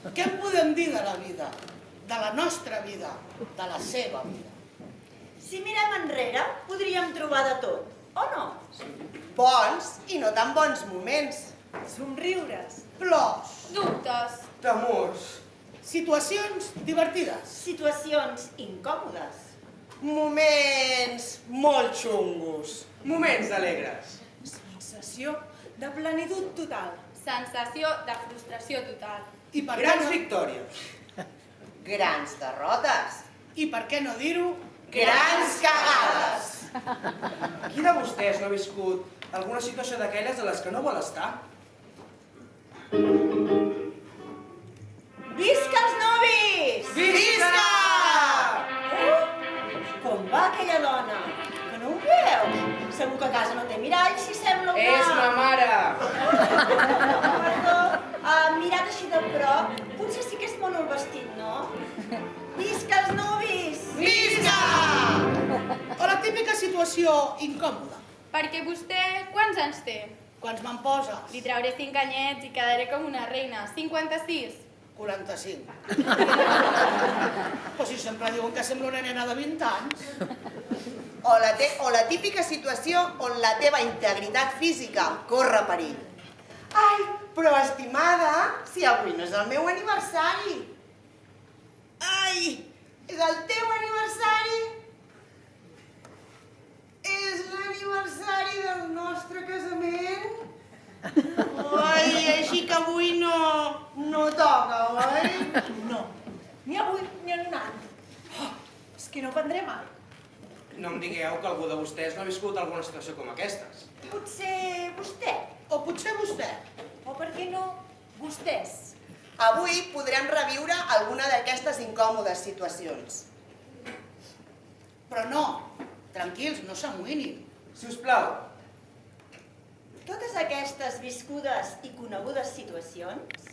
Què en podem dir de la vida? De la nostra vida, de la seva vida. Si mirem enrere, podríem trobar de tot, o no? Bons i no tan bons moments. Somriures. Plors. Dubtes. Temors. Situacions divertides. Situacions incòmodes. Moments molt xungos. Moments alegres. Sensació de plenitud total. Sensació de frustració total. I per què Grans no? victòries. Grans derrotes. I per què no dir-ho? Grans cagades. Qui de vostès no ha viscut alguna situació d'aquelles a les que no vol estar? Visca els nuvis! Visca! Com va aquella dona? Que no ho veu? Segur que a casa no té mirall, si sembla una... És ma mare! Perdó, mirat així de prop, potser sí que és mono el vestit, no? Visca els nuvis! Visca! O la típica situació incòmoda. Perquè vostè quants anys té? Quants me'n poses? Li trauré 5 anyets i quedaré com una reina. 56. 45. Però si sempre diuen que sembla una nena de 20 anys. O la típica situació on la teva integritat física corre perill. Ai, però estimada, si avui no és el meu aniversari. Ai, és el teu aniversari. És l'aniversari del nostre casament. Ai, així que avui no toca, oi? No, ni avui ni en un any. Oh, és que no prendré mai. No em digueu que algú de vostès no ha viscut alguna situació com aquestes. Potser vostè. O potser vostè. O per què no, vostès. Avui podrem reviure alguna d'aquestes incòmodes situacions. Però no, tranquils, no s'amoïnin. Si us plau, Totes aquestes viscudes i conegudes situacions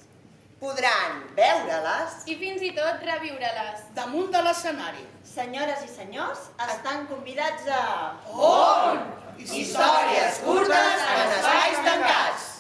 Podran veure-les I fins i tot reviure-les. Damunt de l'escenari. senyores i senyors, estan convidats a... On? històries curtes en espais tancats.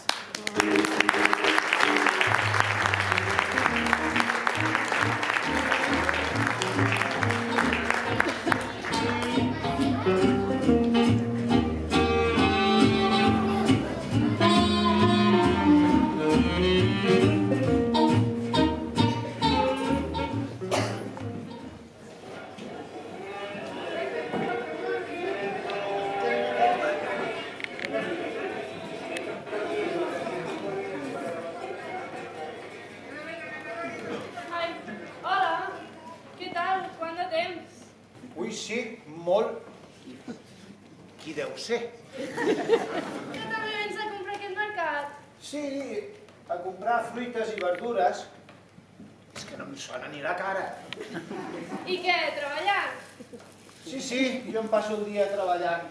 Ai, hola! Què tal? Quant de temps? Ui, sí, molt. Qui deu ser? Que també vens a comprar aquest mercat? Sí, a comprar fruites i verdures. És que no em sona ni la cara. I què, treballant? Sí, sí, jo em passo el dia treballant.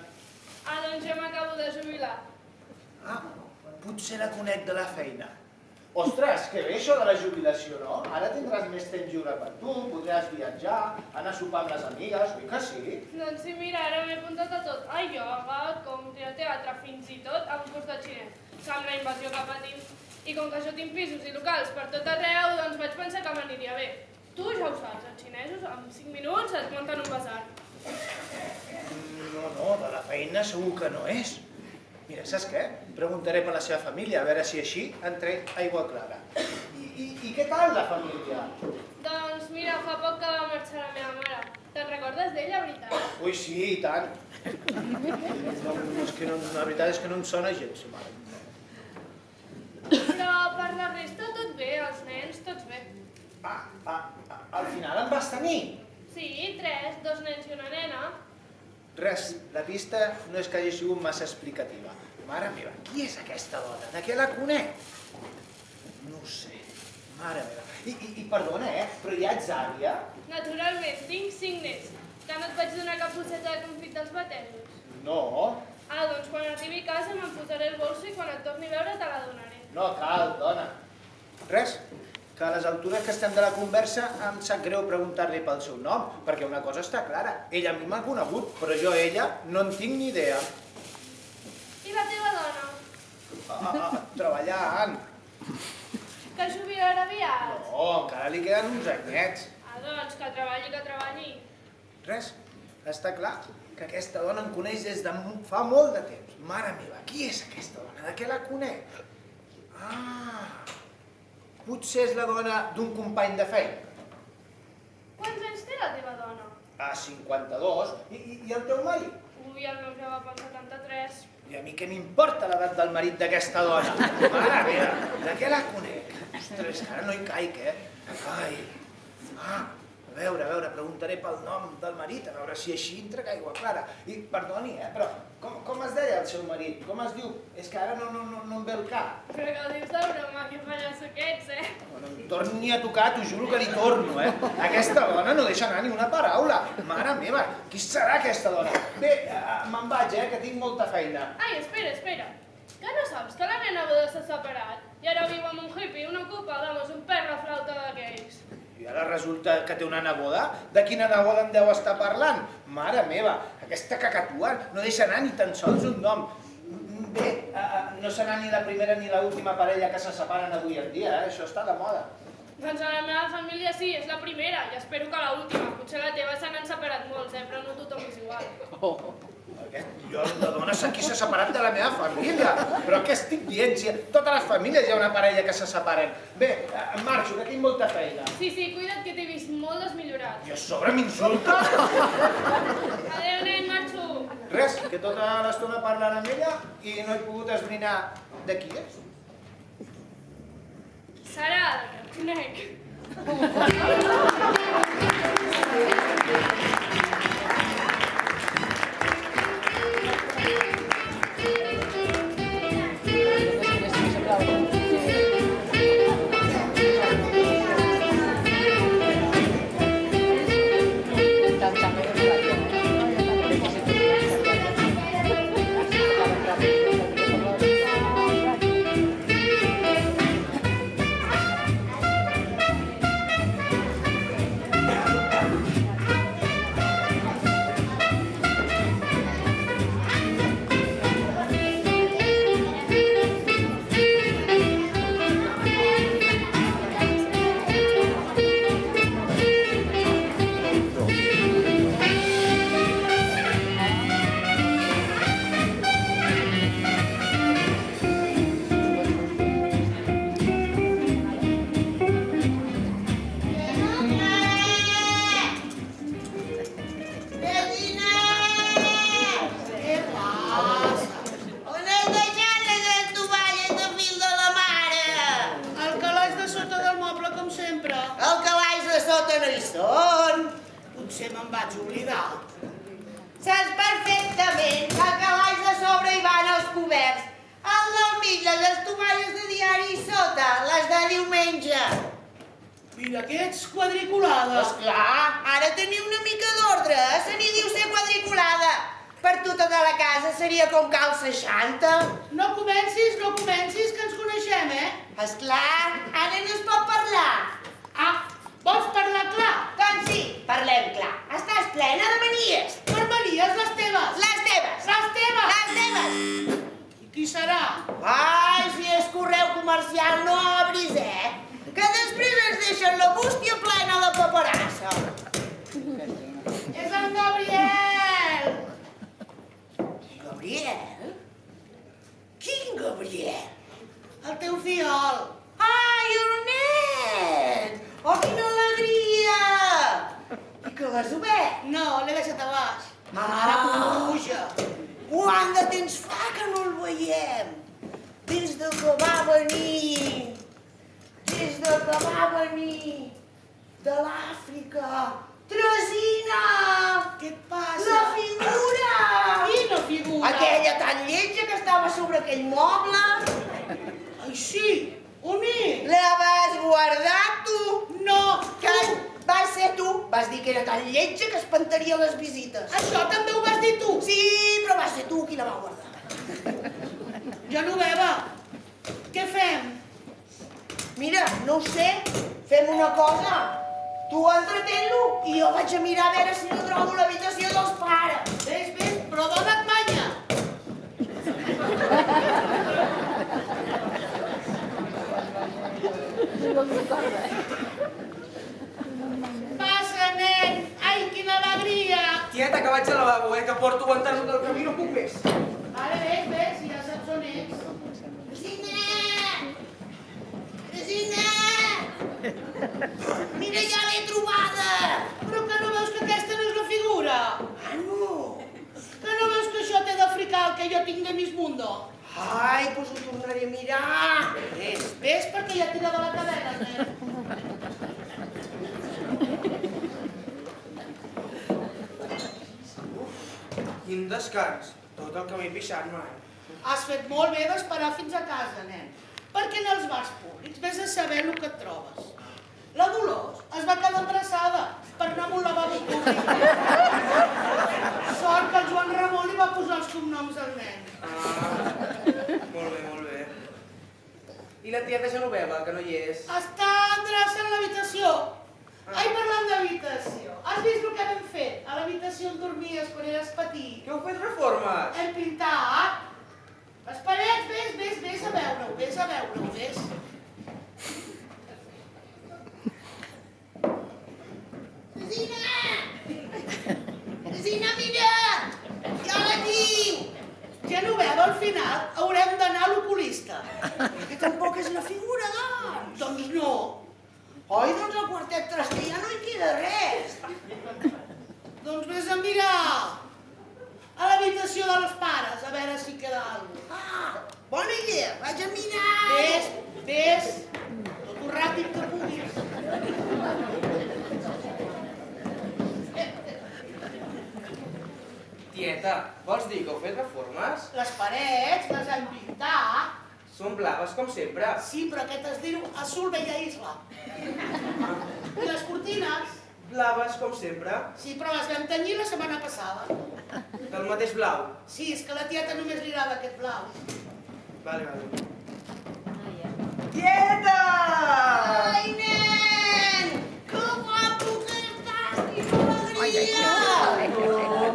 Ah, doncs jo m'acabo de jubilar. Ah, potser la conec de la feina. Ostres, que bé això de la jubilació, no? Ara tindràs més temps lliure per tu, podràs viatjar, anar a sopar amb les amigues, oi que sí? Doncs sí, mira, ara m'he apuntat a tot. A ioga, compte, teatre, fins i tot a un curs de xinès. Amb la invasió que patim. I com que jo tinc pisos i locals per tot arreu, doncs vaig pensar que m'aniria bé. Tu ja ho saps, els xinesos en 5 minuts et munten un basar. No, de la feina segur que no és. Mira, saps què? Preguntaré per la seva família, a veure si així en trec aigua clara. I què tal la família? Doncs mira, fa poc que va marxar la meva mare. Te'n recordes d'ella, veritat? Ui, sí, i tant. No, és que no, la veritat és que no em sona gens, sa mare. Però per la resta tot bé, els nens tots bé. Al final em vas tenir. Sí, 3, 2 nens i una nena. Res, la pista no és que hagi sigut massa explicativa. Mare meva, qui és aquesta dona? De què la conec? No ho sé. Mare meva. I perdona, però ja ets àvia? Naturalment, tinc 5 nets. Que no et vaig donar cap bosseta de confit dels batejos? No, Ah, doncs quan arribi a casa me'n posaré el bolso i quan et torni a veure te la donaré. no cal, dona. Res, que a les altures que estem de la conversa em sap greu preguntar-li pel seu nom, perquè una cosa està clara. Ella a mi m'ha conegut, però jo a ella no en tinc ni idea. I la teva dona? Treballant. Que jubilarà aviat? No, encara li queden uns anyets. Ah, doncs, que treballi. Res, està clar que aquesta dona em coneix des de fa molt de temps. Mare meva, qui és aquesta dona? De què la conec? Ah, potser és la dona d'un company de feina. Quants anys té la teva dona? Ah, 52. I el teu marit? Ui, el meu ja va pel 73. I a mi què m'importa l'edat del marit d'aquesta dona? Mare meva, de què la conec? Ostres, que ara no hi caic, Ai, a veure, preguntaré pel nom del marit, a veure si així entra aigua clara. I, perdoni, però com es deia el seu marit? Com es diu? És que ara no em ve el cap. Però que ho dius de broma, que pallasso que ets, No em torni a tocar, t'ho juro que li torno, Aquesta dona no deixa anar ni una paraula. Mare meva, qui serà aquesta dona? Bé, me'n vaig, que tinc molta feina. Ai, espera. Que no saps que la meva neboda s'ha separat? I ara viu amb un hippie, una ocupa, vamos, un perro flauta d'aquells. I ara resulta que té una neboda? De quina neboda em deu estar parlant? Mare meva, aquesta cacatua no deixa anar ni tan sols un nom. Bé, no serà ni la primera ni l'última parella que se separen avui en dia, això està de moda. Doncs a la meva família sí, és la primera, i espero que l'última. Potser la teva se n'han separat molts, però no tothom és igual. Jo, la dona qui s'ha separat de la meva família. Però què estic dient? Si a totes les famílies hi ha una parella que se separen. Bé, marxo, que tinc molta feina. Sí, cuida't, que t'he vist molt desmillorat. I a sobre m'insultes? Adéu, nen, marxo. Res, que tota l'estona parlant amb ella i no he pogut esbrinar de qui és. Serà, que conec. Potser me'n vaig oblidar. Saps perfectament que al calaix de sobre hi van els coberts. El del mig, les tovalles de diari sota, les de diumenge. Mira que ets quadriculada. Esclar, ara teniu una mica d'ordre, se n'hi diu ser quadriculada. Per tu tota la casa seria com cal 60. No comencis, que ens coneixem, Esclar, ara no es pot parlar. Ah, vols parlar clar? Doncs sí, parlem clar. Estàs plena de manies. Per manies, les teves. Les teves. Les teves. Les teves. I qui serà? Ai, si és correu comercial, no obris, que després ens deixen la bústia plena de paperassa. És en Gabriel. Gabriel? Quin Gabriel? El teu fiol. Ai, el nen! Oh, quina alegria! I que l'has obert? No, l'he deixat a baix. Ara puja. Quant de temps fa que no el veiem? Des de que va venir. Des de que va venir de l'Àfrica. Tresina! Què et passa? La figura! Quina figura? Aquella tan lletja que estava sobre aquell moble. Ai, sí. On és? La vas guardar tu? No, Que vas ser tu. Vas dir que era tan lletja que espantaria les visites. Això també ho vas dir tu. Sí, però va ser tu qui la va guardar. Genoveva, què fem? Mira, no ho sé, fem una cosa. Tu entretén-lo i jo vaig a mirar a veure si no trobo l'habitació dels pares. Ves, però dona't manya. Passa, nen! Ai, quina alegria! Tieta, que vaig al lavabo, que porto aguantant-lo del camí, no puc més. Ara ves, ja saps on ets. Cristina! Cristina! Mira, ja l'he trobada! Però que no veus que aquesta no és la figura? Ah, no! Que no veus que això té de fricar el que jo tinc de Miss Mundo? Ai, doncs ho tornaré a mirar. Ves, perquè ja tira de la cadena, nen. Quin descans. Tot el camí pixant-me. Has fet molt bé d'esperar fins a casa, nen. Perquè en els bars públics vés a saber el que et trobes. La Dolors es va quedar embarassada per anar amb un lavabo públic. Sort que el Joan Ramon li va posar els cognoms al nen. Molt bé, molt bé. I la tieta Genoveva, que no hi és? Està endreçant l'habitació. Ai, parlant d'habitació. Has vist el que hem fet a l'habitació on dormies quan eres petit? Que heu fet reformes? Hem pintat. Les parets, ves a veure-ho, ves. Crisina, mira! Ja la tinc! Genoveva, al final haurem d'anar a l'oculista. Que tampoc és la figura, doncs. Doncs no. Oi, doncs al quartet traster ja no hi queda res. Doncs vés a mirar a l'habitació dels pares, a veure si queda alguna cosa. Ah, bona idea, vaig a mirar. Ves, tot el ràpid que puguis. Tieta, vols dir que heu fet reformes? Les parets les hem pintat. Són blaves, com sempre. Sí, però aquest es diu azul bella isla. I les cortines? Blaves, com sempre. Sí, però les vam tenyir la setmana passada. Del mateix blau. Sí, és que a la tieta només li agrada aquest blau. Vale. Tieta! Ai, nen! Que guapo que estàs! Quina alegria!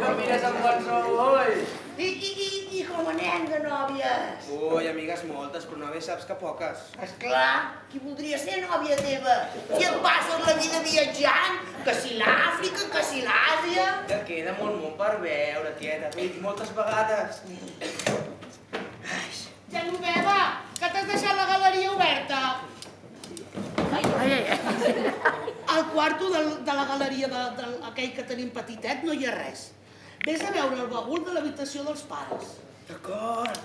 Que mires amb bons ulls. I com anem de nòvies? Ui, amigues moltes, però nòvies saps que poques. Esclar, qui voldria ser nòvia teva? Si et passes la vida viatjant, que si l'Àfrica, que si l'Àsia... Que queda molt món per veure, tieta. T'ho he dit moltes vegades. Genoveva, que t'has deixat la galeria oberta. Al quarto de la galeria aquell que tenim petitet no hi ha res. Vés a veure el bagul de l'habitació dels pares. D'acord.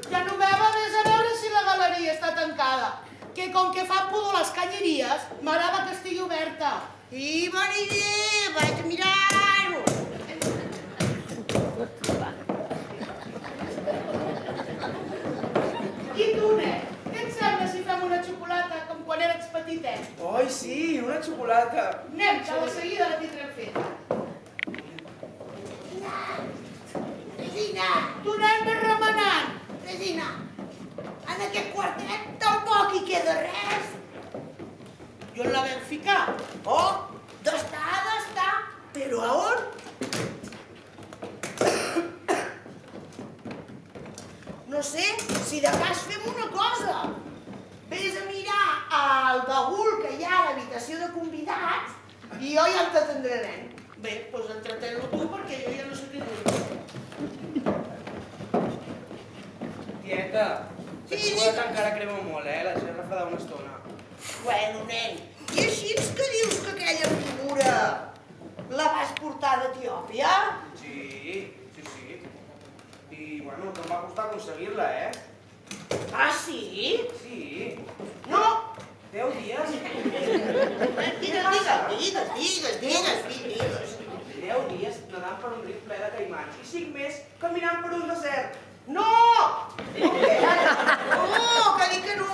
Genoveva, vés a veure si la galeria està tancada. Que com que fa pudor les canyeries, m'agrada que estigui oberta. I bona idea, vaig a mirar-ho. I tu, nen, què et sembla si fem una xocolata com quan eres petitet? Oi, sí, una xocolata. Anem, que de seguida la tindrem feta. Regina, Tu, nen, ves remenant. Regina, en aquest quartet tampoc hi queda res. Jo la vam ficar. Oh, d'estar, però a on? No sé, si de cas fem una cosa. Ves a mirar el bagul que hi ha a l'habitació de convidats i jo ja el t'atendré, nen. Bé, doncs entretén-lo tu perquè jo ja no sé què dir. Tieta, la Sí, xocolata encara crema molt, la gent refredar una estona. Bueno, nen, i així que dius que aquella figura la vas portar d'Etiòpia? Sí. I, bueno, que em va costar aconseguir-la, Ah, sí? Sí. No? 10 dies. Digues, fill, digues. 10 dies nedant per un riu ple de caimans i 5 més caminant per un desert. No! No, que dic que no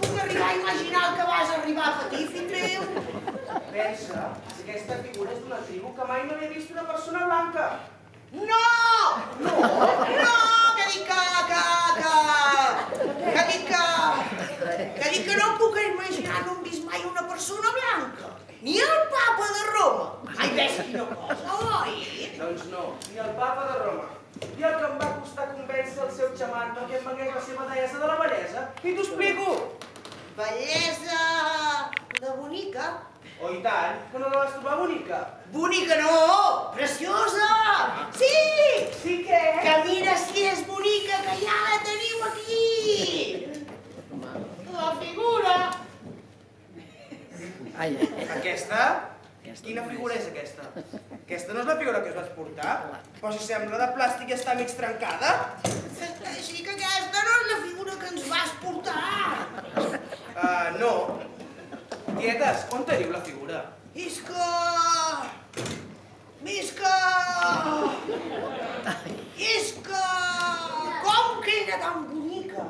puc arribar a imaginar el que vas arribar a patir, fill meu. Pensa que aquesta figura és d'una tribu que mai no havia vist una persona blanca. No! Que dic que no puc imaginar, no hem vist mai una persona blanca. Ni el papa de Roma. Ai, ves quina cosa, oi? Doncs no, ni el papa de Roma. I el que em va costar convèncer el seu xaman perquè em vengués la seva deessa de la bellesa. I t'ho explico. bellesa de bonica. Oh, i tant, que no la vas trobar bonica? Bonica no, preciosa! Sí! Sí que? Que mira si és bonica, que ja la teniu aquí! La figura. Aquesta? Quina figura és aquesta? Aquesta no és la figura que es vas portar? Però si sembla de plàstic i està mig trencada. Així que aquesta no és la figura que ens vas portar! No. Tietes, on teniu la figura? Isca! Isca! Isca! Com que era tan bonica!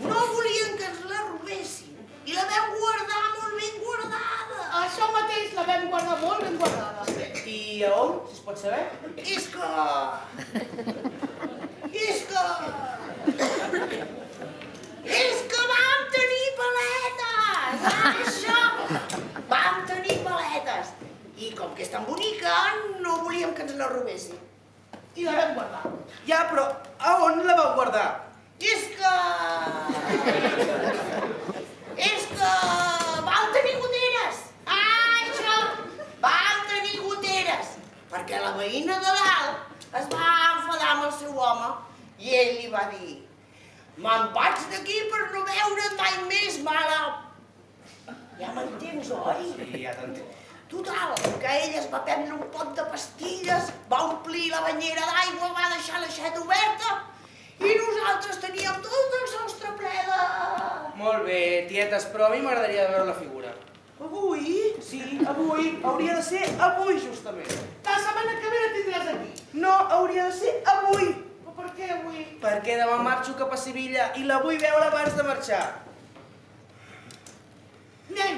No volien que ens la robessin i la vam guardar molt ben guardada! Això mateix la vam guardar molt ben guardada. I a on, si es pot saber? Isca! Isca! És que vam tenir paletes! Això! Vam tenir paletes! I com que és tan bonica, no volíem que ens la robessin. I la vam guardar. Ja, però a on la vau guardar? Isca! Isca! Vam tenir goteres! Això! Vam tenir goteres! Perquè la veïna de dalt es va enfadar amb el seu home i ell li va dir: me'n vaig d'aquí per no veure't mai més mala. Ja m'entens, oi? Sí, ja t'entenc. Total, que ell es va prendre un pot de pastilles, va omplir la banyera d'aigua, va deixar l'aixeta oberta i nosaltres teníem tot el sostre ple de... Molt bé, tietes, però a mi m'agradaria veure la figura. Avui? Sí, avui. Hauria de ser avui, justament. La setmana que ve la tindràs aquí. No, hauria de ser avui. Però per què avui? Perquè demà marxo cap a Sevilla i la vull veure abans de marxar. Nen,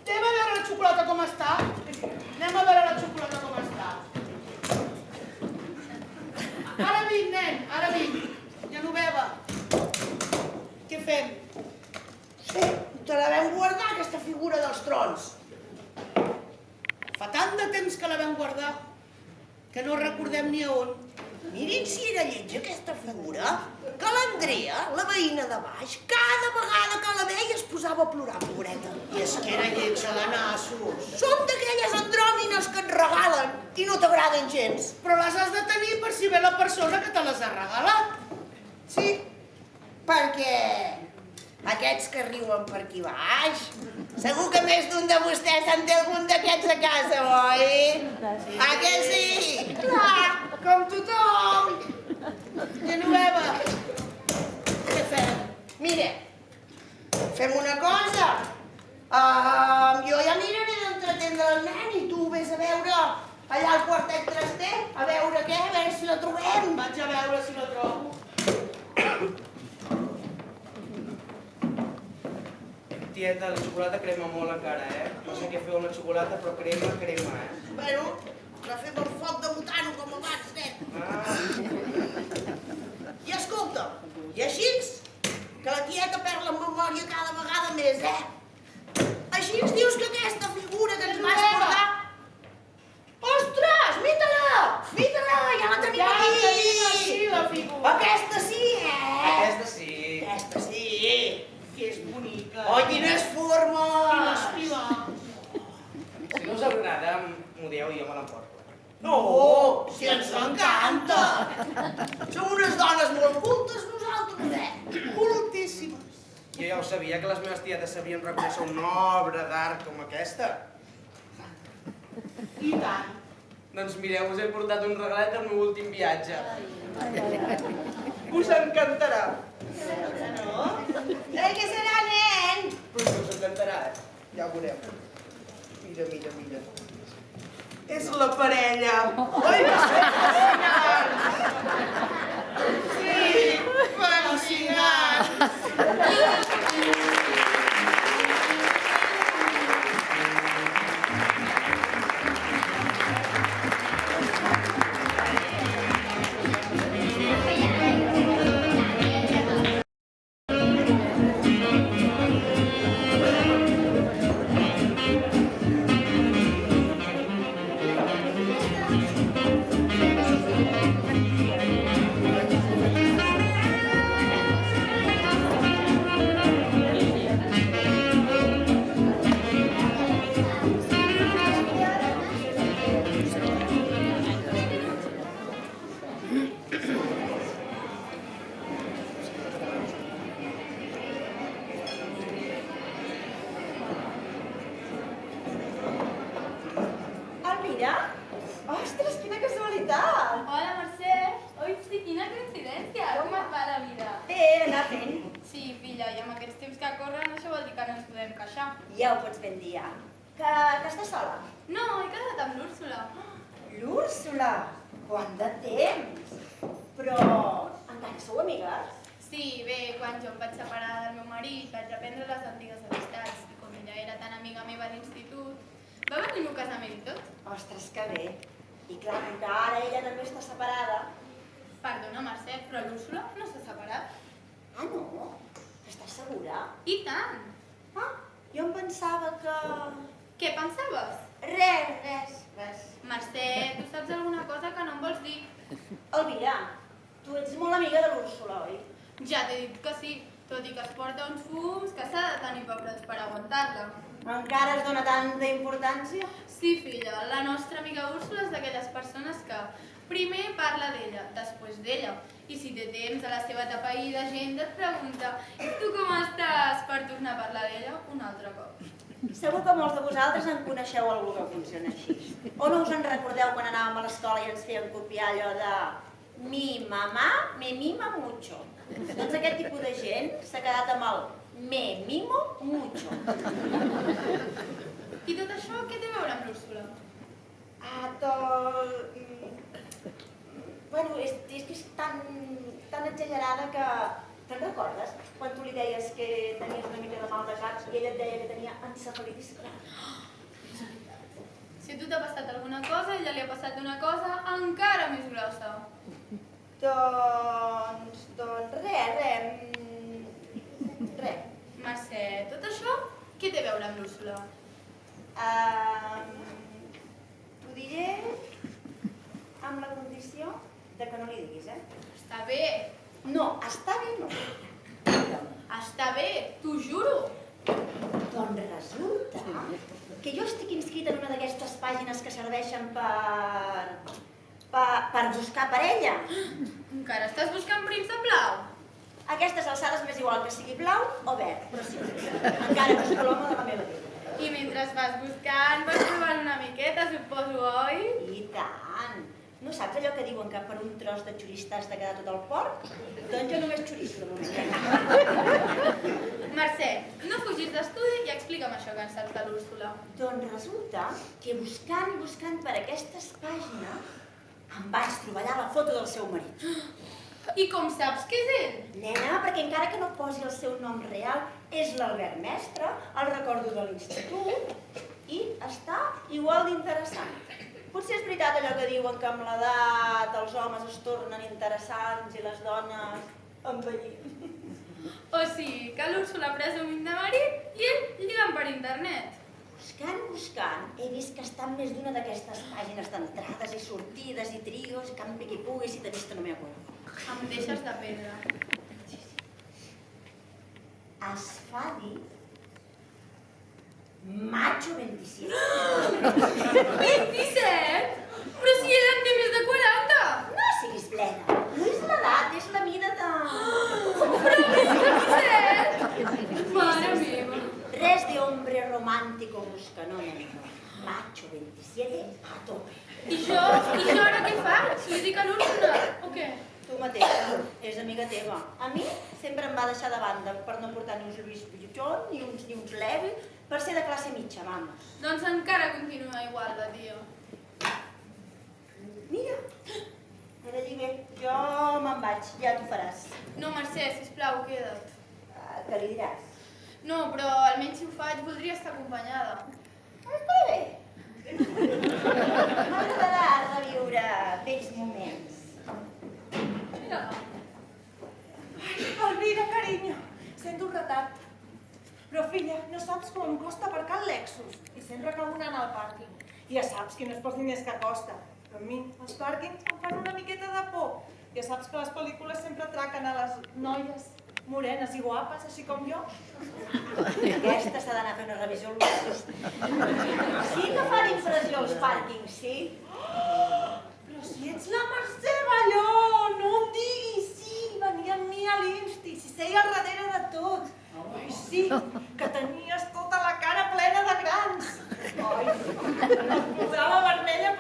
anem a veure la xocolata com està. Anem a veure la xocolata com està. Ara vinc, nen, ara vinc. Genoveva, què fem? Sí, te la vam guardar, aquesta figura dels trons. Fa tant de temps que la vam guardar que no recordem ni a on. Mirin si era lletja aquesta figura, que l'Andrea, la veïna de baix, cada vegada que la veia es posava a plorar, pobreta. I és que era lletja de nassos. Són d'aquelles andròmines que et regalen i no t'agraden gens. Però les has de tenir per si ve la persona que te les ha regalat. Sí, perquè aquests que riuen per aquí baix, segur que més d'un de vostès en té algun d'aquests a casa, oi? Sí. Ah, que sí? Clar, com tothom. Genoveva, què fem? Mira, fem una cosa. Jo ja miraré d'entretendre el nen i tu vés a veure allà al quartet traster, a veure què, a veure si la trobem. Vaig a veure si la trobo. Tieta, la xocolata crema molt encara, No sé què feu amb la xocolata, però crema, Bueno, la fem al foc de botano com abans, nen. I escolta, i així, que la tieta perd la memòria cada vegada més, Així ens dius que aquesta figura que ens vas portar... Ostres, mira-la, ja la tenim Ja la aquí. tenim aquí, la figura. Aquesta sí, Aquesta sí. Aquesta sí. Que és bonica. Oh, quines formes. Quines pilars. Si no us agrada, m'ho dieu i jo me l'emporto. No, si ens encanta. Som unes dones molt cultes, nosaltres, Cultíssimes. Jo ja ho sabia, que les meves tietes sabien reconèixer una obra d'art com aquesta. I tant. Doncs mireu, us he portat un regalet del meu últim viatge. Us encantarà. Què serà, nen? Però us encantarà, Ja ho veureu. Mira. És la parella. Oi, va ser fascinant. Sí, fascinant. Mira! Ostres, quina casualitat! Hola, Mercè. Oi, sí, quina coincidència. Com et va la vida? Bé, anar fent. Sí, filla, i amb aquests temps que corren això vol dir que no ens podem queixar. Ja ho pots ben dir, ja. Que estàs sola? No, he casat amb l'Úrsula. L'Úrsula! Quant de temps! Però encara sou amigues? Sí, bé, quan jo em vaig separar del meu marit vaig reprendre les antigues amistats i com ella era tan amiga meva a l'institut, va venir al meu casament i tot. Ostres, que bé. I clar, que ara ella també està separada. Perdona, Mercè, però l'Úrsula no s'ha separat. Ah, no? Estàs segura? I tant! Ah, jo em pensava que... Què pensaves? Res. Mercè, tu saps alguna cosa que no em vols dir? Elvira, tu ets molt amiga de l'Úrsula, oi? Ja t'he dit que sí, tot i que es porta uns fums que s'ha de tenir pebrots per aguantar-la. Encara es dona tanta importància? Sí, filla, la nostra amiga Úrsula és d'aquelles persones que primer parla d'ella, després d'ella, i si té temps a la seva etapa i d'agenda et pregunta «I tu com estàs?» per tornar a parlar d'ella un altre cop. Segur que molts de vosaltres en coneixeu algú que funciona així. O no us en recordeu quan anàvem a l'escola i ens feien copiar allò de «Mi mamá me mima mucho». Doncs aquest tipus de gent s'ha quedat amb el «me mimo mucho». I tot això què té a veure amb l'Úrsula? Bueno, és que és tan exagerada que... Te'n recordes? Quan tu li deies que tenies una mica de mal de cap i ella et deia que tenia encefalitis crònica. Si a tu t'ha passat alguna cosa, a ella li ha passat una cosa encara més grossa. Doncs res. Mercè, tot això què té a veure amb l'Úrsula? T'ho diré amb la condició de que no li diguis, Està bé. No, està bé no. Està bé, t'ho juro. Doncs resulta que jo estic inscrita en una d'aquestes pàgines que serveixen per buscar parella. Encara estàs buscant príncep blau? A aquestes alçades m'és igual que sigui blau o verd, però sí, encara busco l'home de la meva vida. I mentre vas buscant, vas provant una miqueta, suposo, oi? I tant! No saps allò que diuen que per un tros de xoriç t'has de quedar tot el porc? Doncs jo només xoriço de moment. Mercè, no fugis d'estudi i explica'm això que en saps de l'Úrsula. Doncs resulta que buscant per aquestes pàgines em vaig trobar allà la foto del seu marit. I com saps que és ell? Nena, perquè encara que no posi el seu nom real, és l'Albert Mestre, el recordo de l'institut, i està igual d'interessant. Potser és veritat allò que diuen que amb l'edat els homes es tornen interessants i les dones envellim. O sigui, que l'Úrsula ha presumit de marit i ell lligant per internet. Buscant, he vist que està en més d'una d'aquestes pàgines d'entrades i sortides i trios, campi qui pugui, si t'he vist no m'hi acuerdo. Em deixes de pedra. Es fa dir Macho 27. 27? Però si ell en té més de 40! No siguis plena. No és l'edat, és la mida de... Però 27? Mare meva. Res de hombre romántico busca, no, no. Macho 27 a tope. I jo ara què faig? Li dic a l'Úrsula, o què? Tu mateixa, és amiga teva. A mi sempre em va deixar de banda per no portar ni uns Louis Vuitton, ni uns Levi, per ser de classe mitja, vamos. Doncs encara continua igual, la tia. Mira, era allí bé. Jo me'n vaig, ja t'ho faràs. No, Mercè, sisplau, queda't. Què li diràs? No, però almenys si ho faig voldria estar acompanyada. Està bé. M'agradarà reviure vells moments. Elvira, carinyo, sento un retard. Però, filla, no saps com em costa aparcar el Lexus. I sempre acabo anant al pàrquing. I ja saps que no és pels diners que costa. Però a mi, els pàrquings em fan una miqueta de por. Ja saps que les pel·lícules sempre atraquen a les noies morenes i guapes, així com jo. Aquesta s'ha d'anar a fer una revisió al Lexus. Sí que fan impressió els pàrquings, sí? Però si ets la Mercè Balló, no em diguis, sí, venia amb mi a l'Insti, si seia al darrere de tot. Ai, sí, que tenies tota la cara plena de grans. Ai, es posava vermella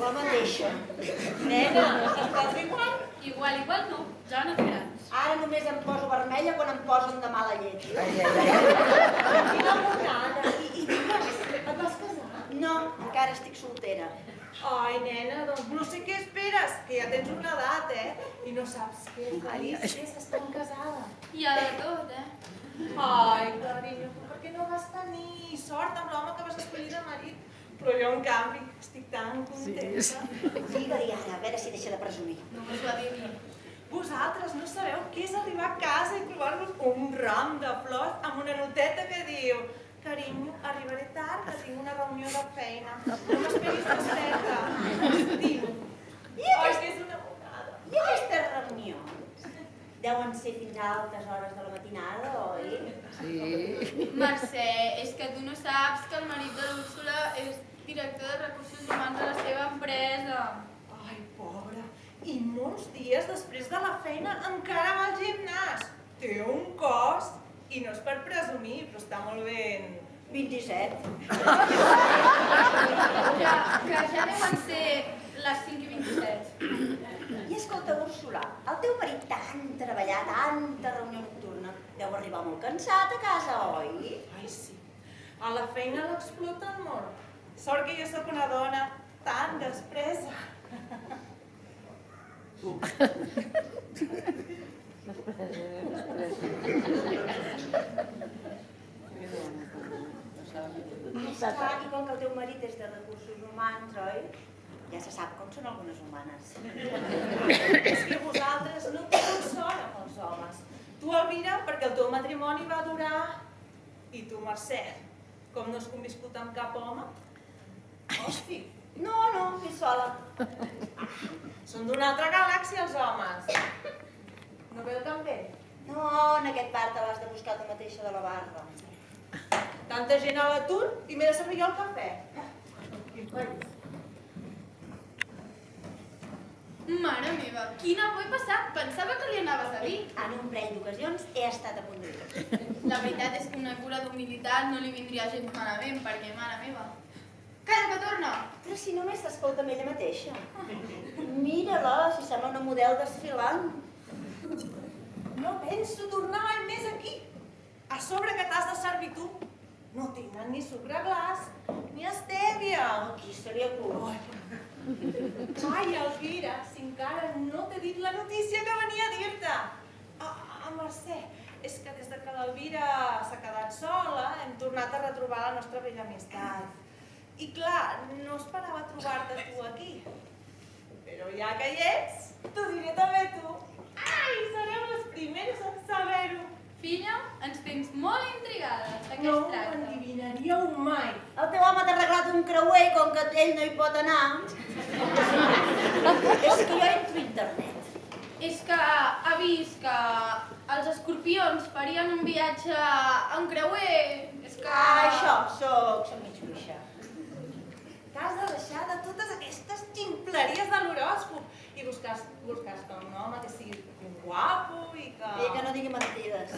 La mateixa. Nena, estàs igual? Igual no, ja no té grans. Ara només em poso vermella quan em posen de mala llet. Quina monada. I digues, et vas casar? No, encara estic soltera. Ai, nena, doncs no sé què esperes, que ja tens una edat, I no saps què feliç és estar casada. Hi ha de tot, Ai, carinyo, tu per què no vas tenir sort amb l'home que vas escollir de marit? Però jo, en canvi, estic tan contenta. Digue-li ara, a veure si deixa de presumir. Només ho ha dit mi. Vosaltres no sabeu què és arribar a casa i trobar-vos un ram de flors amb una noteta que diu: carinyo, arribaré tard, que tinc una reunió de feina. No m'esperis despierta. T'estimo. Ai, que és una monada. I aquestes reunions deuen ser fins a altes hores de la matinada, oi? Mercè, és que tu no saps que el marit de l'Úrsula és director de recursos humans de la seva empresa. Ai, pobra. I molts dies després de la feina encara va al gimnàs. Té un cos. I no és per presumir, però està molt ben... 27. Que ja deuen ser les 5:27. I escolta, Úrsula, el teu marit tan treballat, tanta reunió nocturna, deu arribar molt cansat a casa, oi? Ai, sí. A la feina l'exploten molt. Sort que jo sóc una dona tan despresa. Clar, i com que el teu marit és de recursos humans, oi? Ja se sap com són algunes humanes. És que vosaltres no teniu sort amb els homes. Tu, Elvira, perquè el teu matrimoni va durar... I tu, Mercè, com no has conviscut amb cap home? Hosti, No, ni sola. són d'una altra galàxia els homes. No veu tan bé? No, en aquest bar te l'has de buscar tu mateixa de la barra. Tanta gent a l'atur i m'he de servir jo el cafè. Mare meva, quina por he passat! Pensava que li anaves a dir. En un parell d'ocasions he estat a punt de dir-ho. La veritat és que una cura d'humilitat no li vindria gens malament, perquè, mare meva... Calla, que torna! Però si només t'escolta amb ella mateixa. Mira-la, si sembla una model desfilant. No penso tornar mai més aquí. A sobre que t'has de servir tu. No tenen ni sucre glaç, ni estèvia. Aquí seria cul. Ai, Elvira, si encara no t'he dit la notícia que venia a dir-te. Mercè, és que des de que l'Elvira s'ha quedat sola, hem tornat a retrobar la nostra vella amistat. I clar, no esperava trobar-te tu aquí. Però ja que hi ets, t'ho diré també tu. Ai, sereu les primeres en saber-ho. Filla, ens tens molt intrigades. De què No es tracta? m'endevinaríeu mai. El teu home t'ha arreglat un creuer i com que ell no hi pot anar... És que jo entro a internet. És que ha vist que els escorpions farien un viatge en creuer. És que... Això, soc mig bruixa. T'has de deixar de totes aquestes ximpleries de l'horòscop i buscar un home que sigui guapo i que... I que no digui mentides.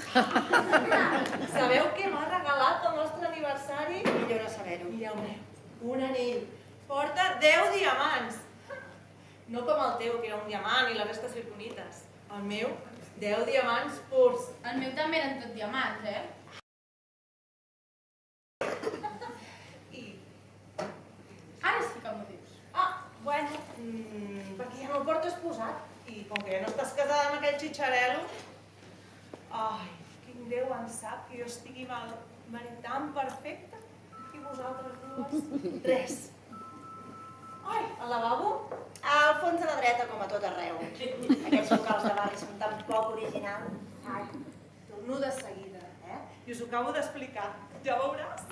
Sabeu què m'ha regalat el nostre aniversari? Millor no saber-ho. Mireu, un anell. Porta 10 diamants. No com el teu, que era un diamant i la resta circonites. El meu, 10 diamants purs. El meu també eren tot diamants, I... Ara sí que m'ho dius. Bueno, perquè ja no el portes posat. I com que ja no estàs casada amb aquell xitxarel·lo... Ai, quin Déu en sap que jo estigui amb el marit tan perfecte i vosaltres dues, res. Ai, el lavabo? Al fons de la dreta, com a tot arreu. Aquests locals de barri són tan poc originals. Ai, torno de seguida, I us ho acabo d'explicar. Ja veuràs.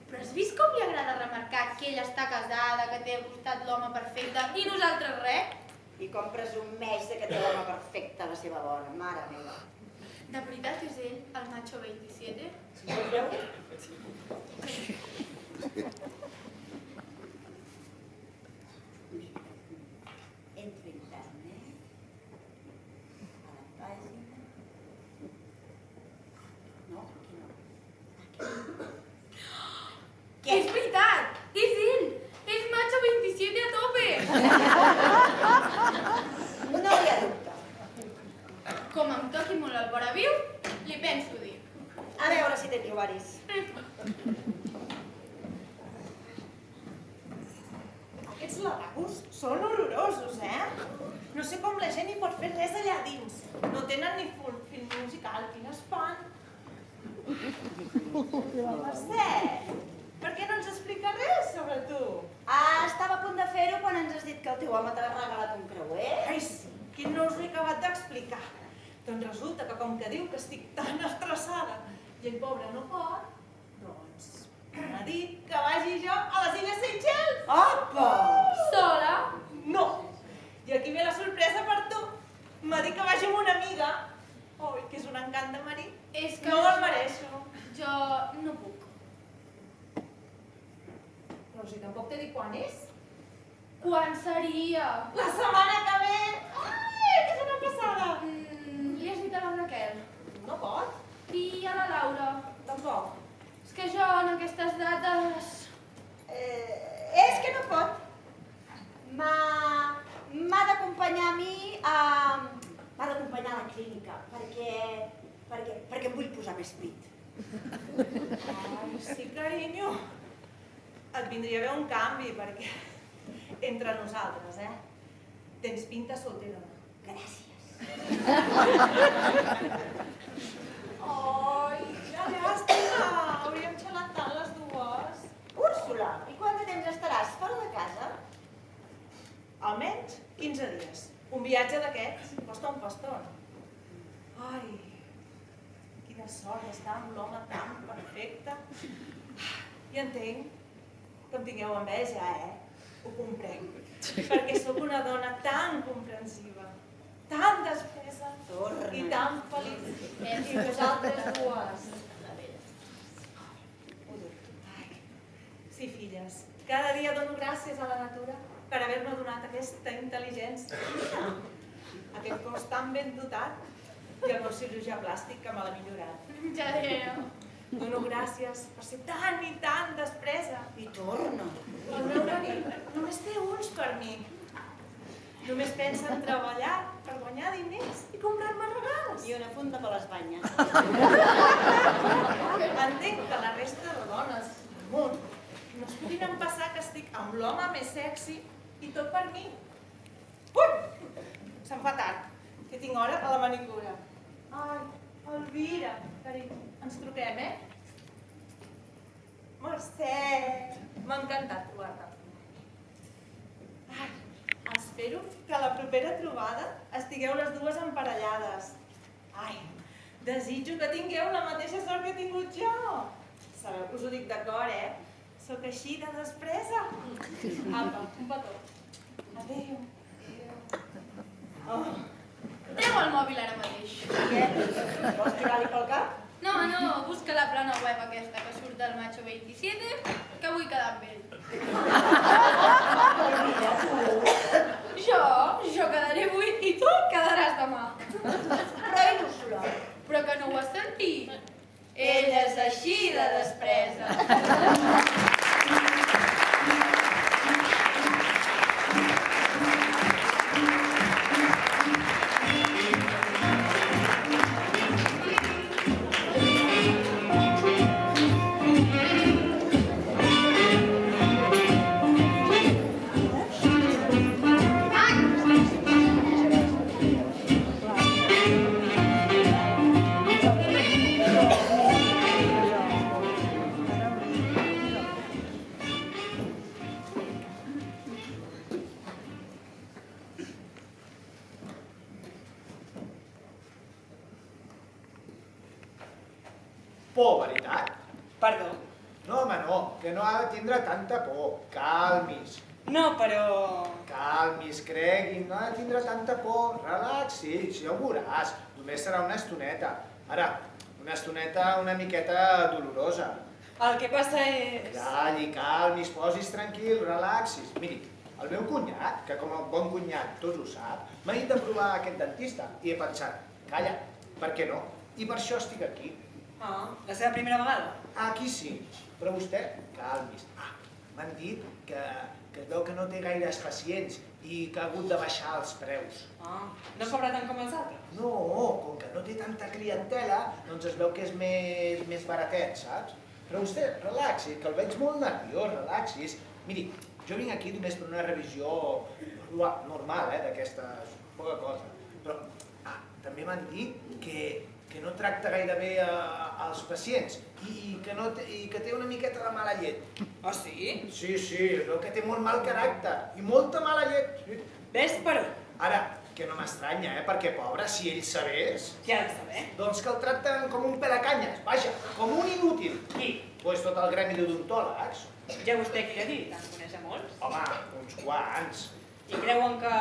Però has vist com li agrada remarcar que ella està casada, que té al costat l'home perfecte i nosaltres res? I com presumeix de que té l'home perfecte a la seva vora, mare meva. De veritat és ell, el macho 27? Si vols veure? Entro a internet, a la pàgina... No, aquí no. Aquí. És veritat! Com em toqui molt el vora viu, li penso dir. A veure si tens ovaris. Aquests lavabos són horrorosos, No sé com la gent hi pot fer res allà dins. No tenen ni film musical, quin espant. Mercè, per què no ens explica res sobre tu? Estava a punt de fer-ho quan ens has dit que el teu home t'ha regalat un creuer. Ai, sí, que no us l'he acabat d'explicar. Doncs resulta que com que diu que estic tan estressada i el pobre no pot, doncs m'ha dit que vagi jo a les Illes Seychelles. Apa! Sola? No! I aquí ve la sorpresa per tu. M'ha dit que vagi amb una amiga. Oi, que és un encant de marit. És que No me'l mereixo. Jo no puc. Però si tampoc t'he dit quan és. Quan seria? La setmana que ve! Ai, que és una passada! Li has dit a la Raquel? No pot? I a la Laura? Tampoc. És que jo en aquestes dates... És que no pot. M'ha d'acompanyar a mi m'ha d'acompanyar a la clínica perquè em vull posar més pit. Ai, sí, carinyo. Et vindria bé un canvi, perquè entre nosaltres, tens pinta soltera. Gràcies. Ai, que llàstima! Hauríem xalat tant les dues. Úrsula, i quant de temps estaràs fora de casa? Almenys 15 dies. Un viatge d'aquests costa un paston. Ai, quina sort estar amb l'home tan perfecte. I entenc que em tingueu enveja, Ho comprenc. Perquè sóc una dona tan comprensiva, tan despesa i tan feliç. I vosaltres dues. Ho dubto. Sí, filles, cada dia dono gràcies a la natura per haver-me donat aquesta intel·ligència, aquest cos tan ben dotat i el meu cirurgià plàstic que me l'ha millorat. Ja direu. Dono gràcies per ser tan i tan despresa. I torna. El meu marit només té ulls per mi. Només pensa en treballar per guanyar diners i comprar-me regals. I una funda per les banyes. Entenc que la resta de dones del món no es puguin empassar que estic amb l'home més sexy i tot per mi. Ui! Se'm fa tard, que tinc hora a la manicura. Ai, Elvira, carinyo, ens truquem, Mercè, m'ha encantat trobar-te. Ai, espero que a la propera trobada estigueu les dues emparellades. Ai, desitjo que tingueu la mateixa sort que he tingut jo. Sabeu que us ho dic de cor, Sóc així de despresa. Apa, un petó. Adéu. Oh. Treu el mòbil ara mateix. Què? Vols tirar-li pel cap? No, busca la plana web aquesta que surt del Macho 27, que vull quedar amb ell. Jo quedaré avui i tu quedaràs demà. Però i Úrsula? Però que no ho has sentit. Ella és així de despresa. Por, veritat? Perdó? No, home, no, que no ha de tindre tanta por. Calmis, No, però... calmis, cregui'm, no ha de tindre tanta por. Relaxis, ja ho veuràs. Només serà una estoneta. Ara, una estoneta una miqueta dolorosa. El que passa és... Calli, calmis, posis tranquil, relaxis. Miri, el meu cunyat, que com a bon cunyat tots ho sap, m'ha dit de provar aquest dentista i he pensat, calla, per què no? I per això estic aquí. Ah, la seva primera vegada? Aquí sí, però vostè, calmis. M'han dit que es veu que no té gaires pacients i que ha hagut de baixar els preus. Ah, no cobra tant com els altres? No, com té tanta clientela, doncs es veu que és més baratet, saps? Però vostè, relaxi, que el veig molt nerviós, relaxis. Miri, jo vinc aquí només per una revisió normal, d'aquesta poca cosa. Però també m'han dit que no tracta gaire bé als pacients i que té una miqueta de mala llet. Ah, sí? Sí, es veu que té molt mal caràcter i molta mala llet. Ves per on? Ara, que no m'estranya, perquè pobre, si ell sabés... Què ha de saber? Doncs que el tracten com un pelacanyes, vaja, com un inútil. Qui? Pues tot el gremi d'odontòlegs. Ja vostè qui ha dit? En coneix a molts? Home, uns quants. I creuen que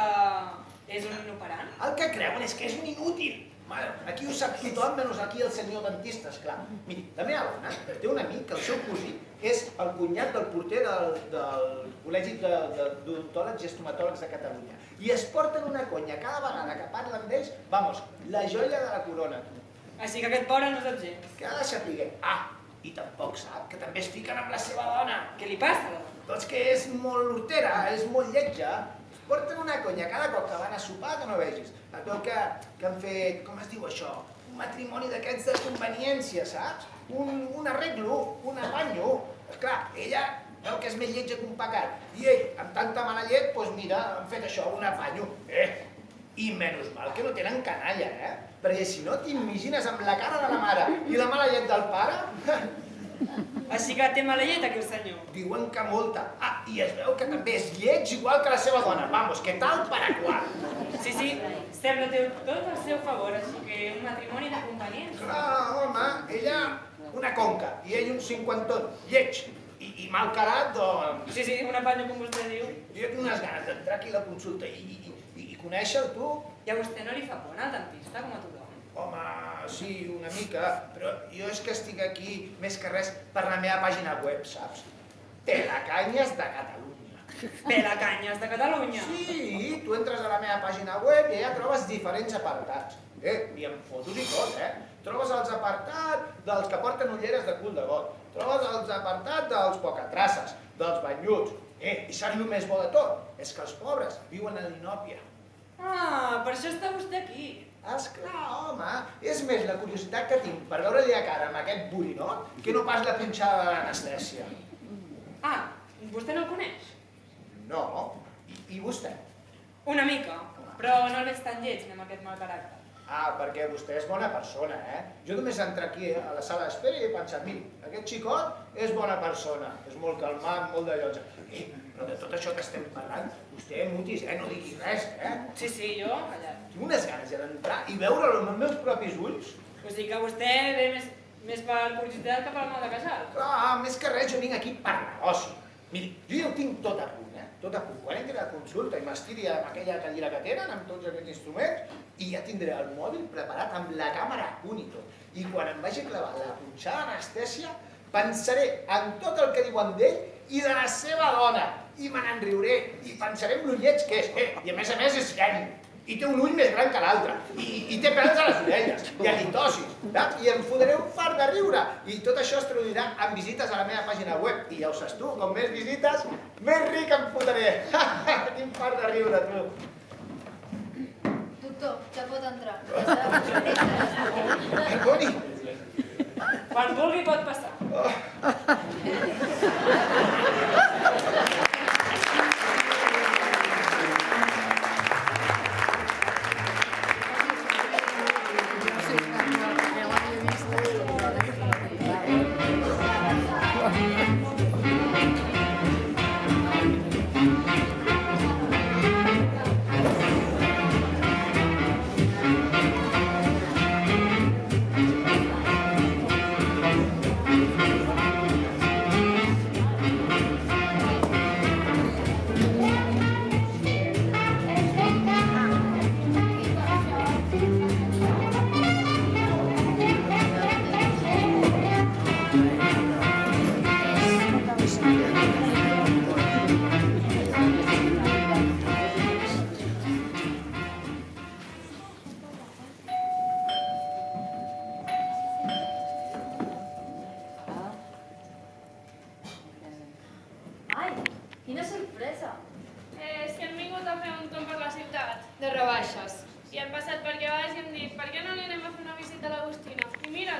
és un inoperant? El que creuen és que és un inútil. Mare, aquí ho sap tothom, menys aquí el senyor dentista, esclar. Miri, la meva dona té un amic que el seu cosí és el cunyat del porter del Col·legi d'Odontòlegs i Estomatòlegs de Catalunya. I es porten una conya cada vegada que parlen d'ells, vamos, la joia de la corona. Així que aquest pobre no sap gens. Que ha de saber. I tampoc sap que també es fiquen amb la seva dona. Què li passa? Doncs que és molt hortera, és molt lletja. Porten una conya cada cop que van a sopar que no vegis. Es veu que han fet, com es diu això? Un matrimoni d'aquests de conveniència, saps? Un arreglo, un apanyo. Esclar, ella veu que és més lletja que un pecat. I ell, amb tanta mala llet, doncs mira, han fet això, un apanyo. I menys mal que no tenen canalla, Perquè si no t'imagines amb la cara de la mare i la mala llet del pare... Així que té mala llet aquí el senyor. Diuen que molta. I es veu que també és lleig igual que la seva dona. Vamos, que tal para qual. Sí, sembla que té tot al seu favor, així que un matrimoni de conveniència. Clar, home, ella una conca i ell un cinquantón. Lleig i mal carat, doncs... Sí, un apanyo com vostè diu. Jo tinc unes ganes d'entrar aquí a la consulta i conèixer-lo, tu. I a vostè no li fa por anar al dentista, com a tothom? Home, sí, una mica, però jo és que estic aquí més que res per la meva pàgina web, saps? Pelacanyes de Catalunya. Pelacanyes de Catalunya? Sí, tu entres a la meva pàgina web i allà trobes diferents apartats. I amb fotos i tot, Trobes els apartats dels que porten ulleres de cul de got. Trobes els apartats dels pocatraces, dels banyuts. I saps el més bo de tot? És que els pobres viuen en l'inòpia. Per això està vostè aquí. Esclar, home, és més la curiositat que tinc per veure-li a cara amb aquest borinot que no pas la punxada de l'anestèsia. Vostè no el coneix? No, i vostè? Una mica, però no el veig tan lleig amb aquest mal caràcter. Perquè vostè és bona persona, Jo només entro aquí a la sala d'espera i he pensat, miri, aquest xicot és bona persona, és molt calmat, molt de llotja. Però de tot això que estem parlant, vostè mutis, no digui res, Sí, jo callat. Tinc unes ganes d'entrar i veure-lo amb els meus propis ulls. O sigui que vostè ve més per curiositat que per mal de casal. Clar, més que res, jo vinc aquí per negoci. Miri, jo ja ho tinc tot a punt, tot a punt. Quan entri a la consulta i m'estiri amb aquella cadira que tenen, amb tots aquests instruments, i ja tindré el mòbil preparat amb la càmera a punt i tot. I quan em vagi a clavar la punxada d'anestèsia, pensaré en tot el que diuen d'ell i de la seva dona. I me n'enriuré, i pensaré en lo lleig que és. I a més és geni. I té un ull més gran que l'altre, i té pèls a les orelles, i halitosis, i em fotré un fart de riure. I tot això es traduirà en visites a la meva pàgina web. I ja ho saps tu, com més visites, més ric em fotré. Quin fart de riure, tu. Doctor, ja pot entrar. Boni. Quan vulgui pot passar.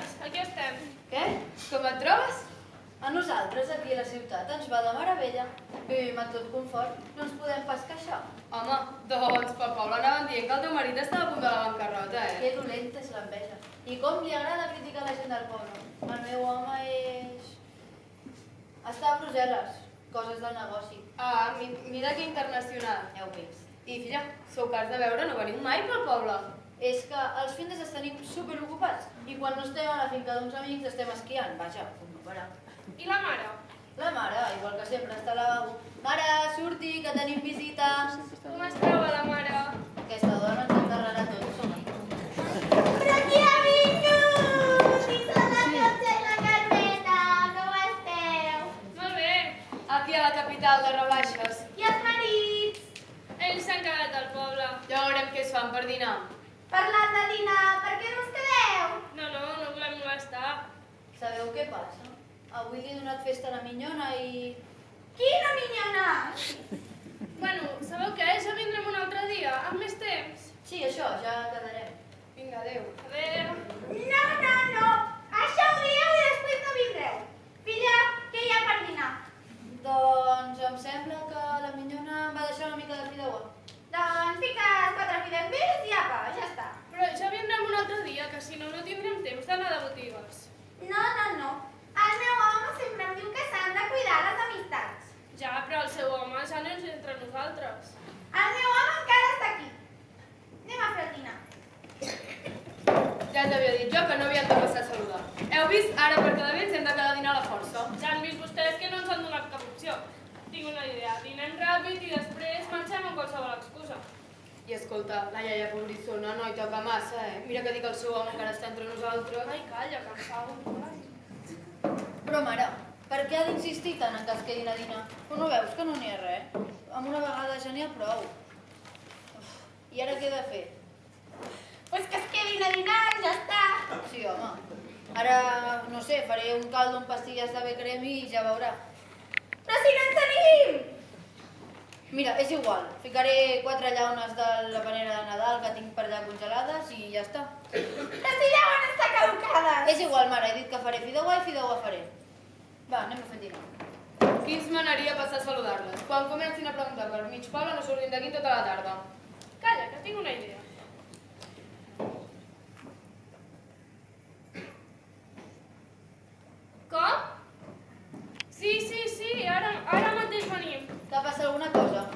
nenes, aquí estem. Què? Com et trobes? A nosaltres, aquí a la ciutat, ens va de meravella. Vivim a tot confort, no ens podem pas queixar. Home, doncs pel poble anaven dient que el teu marit estava a punt de la bancarrota, Que dolenta és l'enveja. I com li agrada criticar la gent del poble. El meu home és... està a Brussel·les, coses del negoci. Ah, mira que internacional. Ja ho veus. I filla, sou cars de veure, no veniu mai pel poble. És que els fins de tenim superocupats i quan no estem a la finca d'uns amics estem esquiant. Vaja, com no parar. I la mare? La mare, igual que sempre, està al lavabo. Mare, surti, que tenim visita. Com es troba la mare? Aquesta dona ens enterrarà tots, home. Però qui ha vingut? I són la Clotxa i la Carmeta, com esteu? Molt bé. Aquí a la capital de Rebaixes. I els marits? Ells s'han quedat al poble. Ja veurem què es fan per dinar. Parlant de dinar, per què no us quedeu? No volem molestar. Sabeu què passa? Avui li he donat festa a la minyona i... Quina minyona? Bueno, sabeu què? Ja vindrem un altre dia, amb més temps. Sí, això, ja quedarem. Vinga, adéu. Adéu. No. Això ho dieu i després no vindreu. Filla, què hi ha per dinar? Doncs em sembla que la minyona em va deixar una mica de fideuà. Doncs fiques 4 fideuers i apa, ja està. Però ja vindrem un altre dia, que si no, no tindrem temps d'anar de botigues. No. El meu home sempre em diu que s'han de cuidar les amistats. Ja, però el seu home ja no és entre nosaltres. El meu home encara està aquí. Anem a fer el dinar. Ja t'havia dit jo que no havíem de passar a saludar. Heu vist? Ara per quedar bé ens hem de quedar a dinar a la força. Ja han vist vostès que no ens han donat cap opció. Tinc una idea, dinem ràpid i després marxem amb qualsevol excusa. I escolta, la iaia pobrissona no hi toca massa, Mira que dic que el seu home encara està entre nosaltres. Ai, calla, que em fa Però mare, per què ha d'insistir tant en que es quedin a dinar? Tu no veus que no n'hi ha res? Amb una vegada ja n'hi ha prou. I ara què he de fer? Pues que es quedin a dinar i ja està. Sí, home. Ara, no sé, faré un caldo amb pastilles de becremi i ja veurà. Però si no en tenim! Mira, és igual. Ficaré 4 llaunes de la panera de Nadal que tinc per allà congelades i ja està. Però si deuen estar caducades! És igual, mare, he dit que faré fideuà i fideuà faré. Va, anem a fer dinar. Qui es manaria a passar a saludar-les? Quan comencin a preguntar per mig poble no surtin d'aquí tota la tarda. Calla, que tinc una idea. Com? Sí, ara mateix venim. T'ha passat alguna cosa?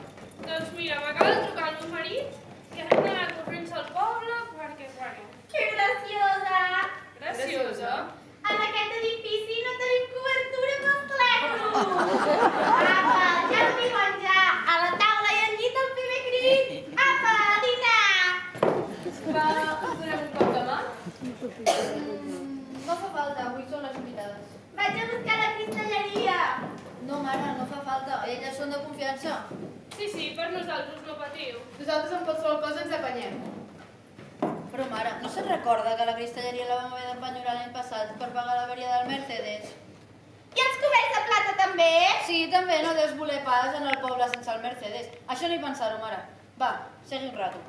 Doncs mira, m'acaba de trucar el meu marit i hem d'anar corrents al poble perquè, bueno... Que graciosa! Graciosa? En aquest edifici no tenim cobertura pels telèfons! Apa, ja ho diuen ja! A la taula i al llit el primer crit! Apa, a dinar! Va, us donem un cop de mà? No fa falta, avui són les invitades. Vaig a buscar la cristalleria! No, mare, no fa falta. Elles són de confiança. Sí, per nosaltres no patiu. Nosaltres amb qualsevol cosa ens apanyem. Però, mare, no se'n recorda que la cristalleria la vam haver d'empenyorar l'any passat per pagar l'averia del Mercedes? I els coberts de plata també? Sí, també no deus voler pas en el poble sense el Mercedes. Això ni pensar-ho, mare. Va, segui un rato.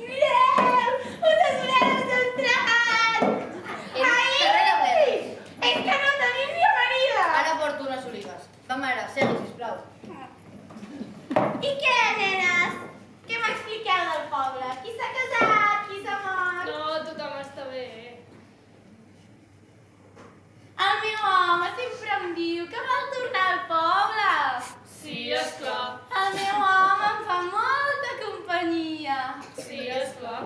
Mireu! Unes orelles entrant! Darrere bledes. És que no tenim ni amanida! Ara porto unes olives. Va, mare, segui, sisplau. I què, nenes? Què m'expliqueu del poble? Qui s'ha casat? Qui s'ha mort? No, tothom està bé. El meu home sempre em diu que vol tornar al poble. Sí, esclar. El meu home em fa molta companyia. Sí, esclar.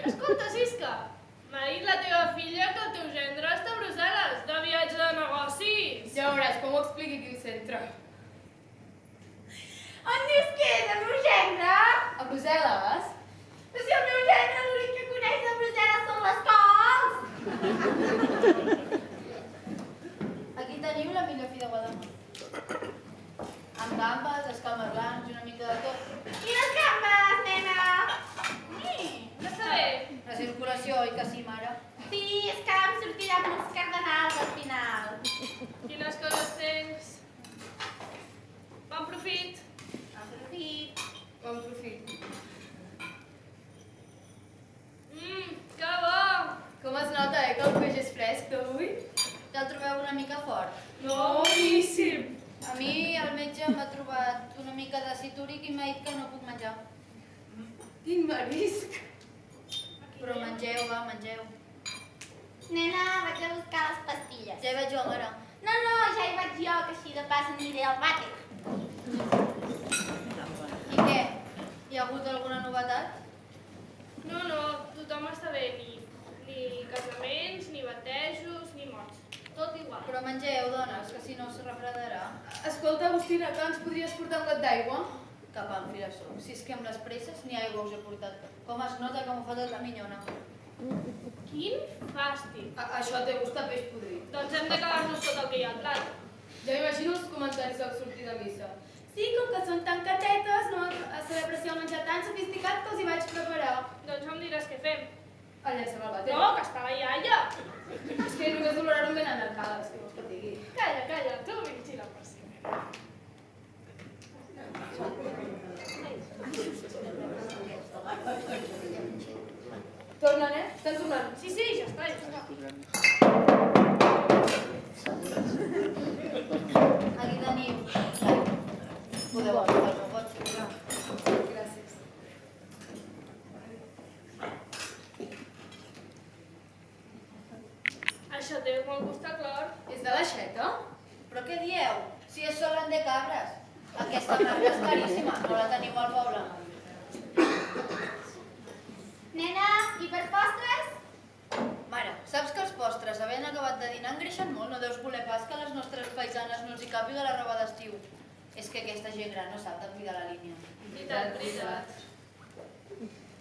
Escolta, Sisca, m'ha dit la teva filla que el teu gendre està a Brussel·les, de viatge de negocis. Ja veuràs com ho expliqui quin centre. On dius que és el meu gendre? A Brussel·les? Però si el meu gendre l'únic que coneix de Brussel·les són les cols. Aquí teniu la millor fideuà del món. Amb gambes, escamarlans i una mica de tot. Quines gambes, nena? Quin marisc! Però mengeu, va, mengeu. Nena, vaig a buscar les pastilles. Ja hi vaig jo, mare. No, ja hi vaig jo, que així de pas aniré al vàter. I què? Hi ha hagut alguna novetat? No, tothom està bé, ni casaments, ni batejos, ni morts. Tot igual. Però mengeu, dones, que si no es refredarà. Escolta, Agustina, que ens podries portar un got d'aigua? Que pàmfila sou. Si és que amb les presses ni aigua us he portat. Com es nota que m'ho fa tot la minyona. Quin fàstic. Això té gust a peix podrit. Doncs hem d'acabar-nos tot el que hi ha al plat. Ja m'imagino els comentaris al sortir de missa. Sí, com que són tan catetes, no a saber apreciar el menjar tan sofisticat que els hi vaig preparar. Doncs em diràs què fem. El llencem al vàter. No, que està la iaia. És que només doloraron ben enarcades, que vols que et digui. Calla, tu vigila per si. Tornen, Estan tornant. Sí, ja està. Aquí teniu. Podeu agafar el meu got, si voleu. Gràcies. Això té molt gust a clor. És de l'aixeta? Però què dieu? Si és solen de cabres. Aquesta marca és caríssima, no la teniu al poble. Nena, i per postres? Mare, saps que els postres, havent acabat de dinar, engreixen molt? No deus voler pas que a les nostres paisanes no els hi càpiga la roba d'estiu. És que aquesta gent gran no sap de cuidar la línia. Veritat.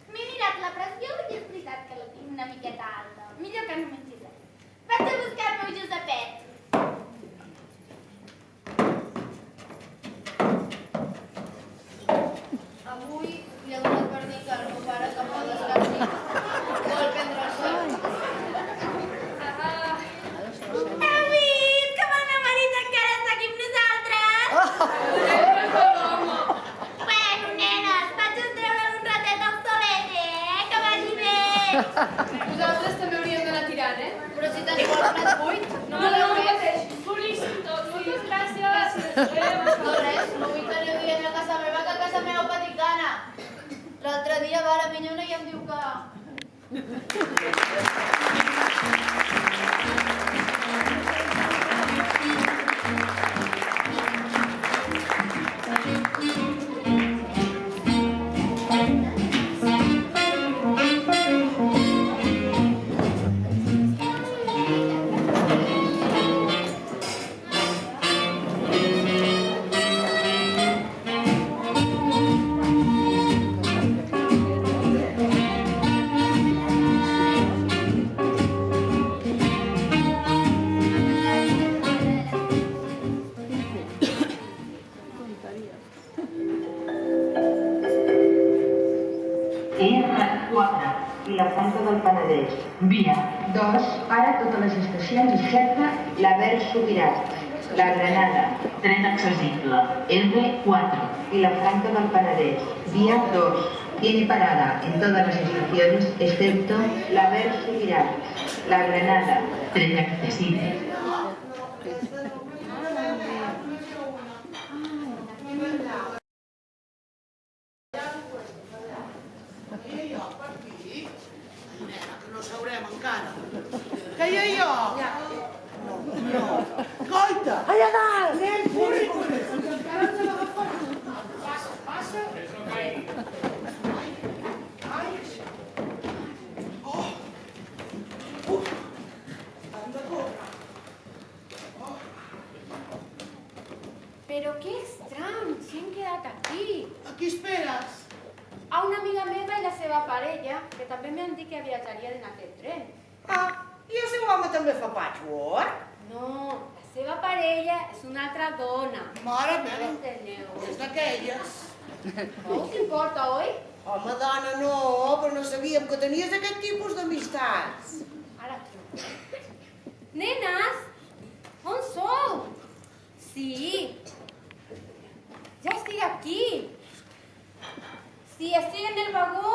M'he mirat la pressió i és veritat que la tinc una miqueta alta. Millor que no mengis res. Vaig a buscar el meu Josepet. Avui li ha donat per dir que el meu pare que pot descansar vol prendre el sol. Heu vist que el meu marit encara està aquí amb nosaltres? Bueno, nenes, vaig a treure un ratet al solete, que vagi bé. Nosaltres també hauríem d'anar tirant, Però si teniu el plat buit, No pateixis. Boníssim tot. Moltes gràcies. no res, no vull tenir dient a casa meva que a casa meva ho patic gana. L'altre dia va a la minyona i em diu que... R4 i la Franca del Penedès. Via 2, ara totes les estacions excepte la Ver Subirat. La Granada, tren accesible. R4 y la Franca del Penedès. Vía 2, tiene parada en todas las estaciones excepto la Ver Subirat. La Granada, tren accesible. Que no sabrem encara. Que hi ha jo? No. Coita! Allà dalt! Nen, corre! Encara ens hem agafat. Passa. Ai. Oh. Hem de córrer. Pero qué estrany, si hem quedat aquí. A qui esperes? A una amiga meva i la seva parella, que també m'han dit que viatjarien en aquest tren. Ah, i el seu home també fa patchwork? No, la seva parella és una altra dona. Mare No meva, l'enteneu. és d'aquelles. No us importa, oi? Home, dona, no, però no sabíem que tenies aquest tipus d'amistats. Ara truco. Nenes, on sou? Sí, ja estic aquí. Sí, estic en el vagó.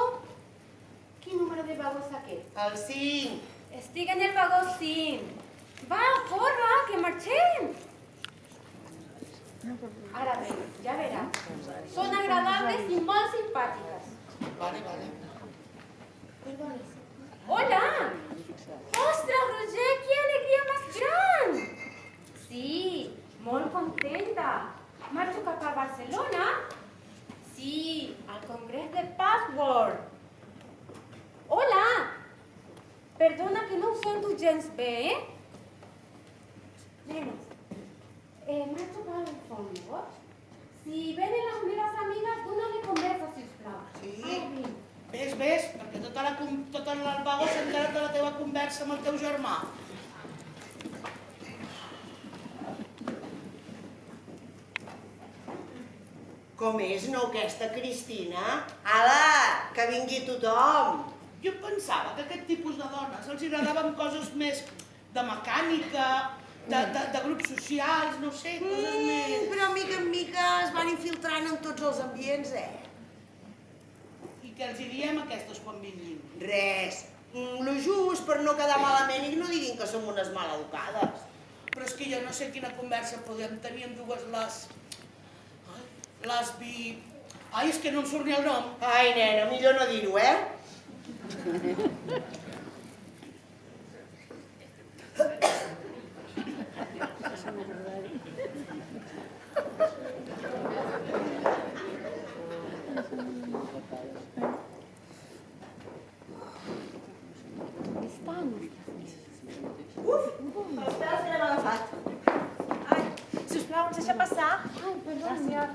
Quin número de vagó és aquest? El 5. Estic en el vagó 5. Va, corre, que marxem. Ara bé, ja veràs. Són agradables i molt simpàtiques. Vale. ¡Hola! ¡Ostras, Roger, qué alegría más gran! Sí, muy contenta. Marxo cap a Barcelona? Sí, al Congrés de Password. Hola! Perdona que no ho sento gens bé, Nenes, marxo per un fons, goig? Si venen les meves amigues, dóna-li conversa, sisplau. Sí. Ves, perquè tot el vago s'ha enterat de la teva conversa amb el teu germà. Com és, no, aquesta Cristina? Ala, que vingui tothom. Jo pensava que aquest tipus de dones els agradaven coses més de mecànica, de grups socials, no sé, coses més... Però mica en mica es van infiltrant en tots els ambients, I què els hi diem a aquestes quan vinguin? Res. Lo just per no quedar malament i no diguin que som unes maleducades. Però és que jo no sé quina conversa podem tenir amb dues Ai, és que no em surt ni el nom. Ai, nena, millor no dir-ho, Uf, els pèls que l'hem agafat. Ai, sisplau, ens deixa passar? Ai, perdona.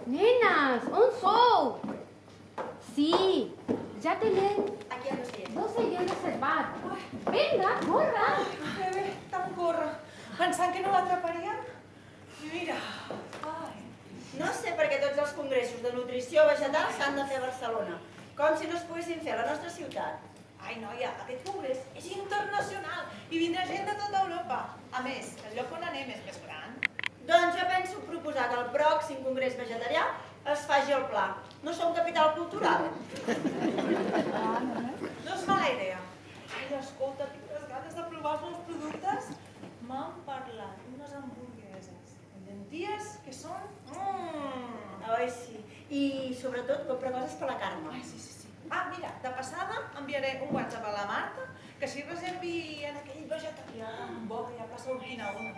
Nenes, on sou? Sí, ja tenim Aquí al dossier. 2 seients reservats. Vinga, corre! Bé, tant corre. Pensant que no l'atraparíem? Mira. Ai. No sé per què tots els congressos de nutrició vegetal s'han de fer a Barcelona. Com si no es poguessin fer a la nostra ciutat. Ai, noia, aquest congrés és internacional i vindrà gent de tota Europa. A més, el lloc on anem és més gran. Doncs jo penso proposar que el pròxim congrés vegetarià es faci al Pla. No som capital cultural. No és mala idea. Ai, escolta, tinc unes ganes de provar els nous productes. M'han parlat d'unes hamburgueses amb llenties que són... Ai, sí. I sobretot compra coses per la Carme. Ai, sí. Ah, mira, de passada enviaré un WhatsApp a la Marta que s'hi reservi en aquell vegetarià tan bo que hi ha a plaça Urquinaona.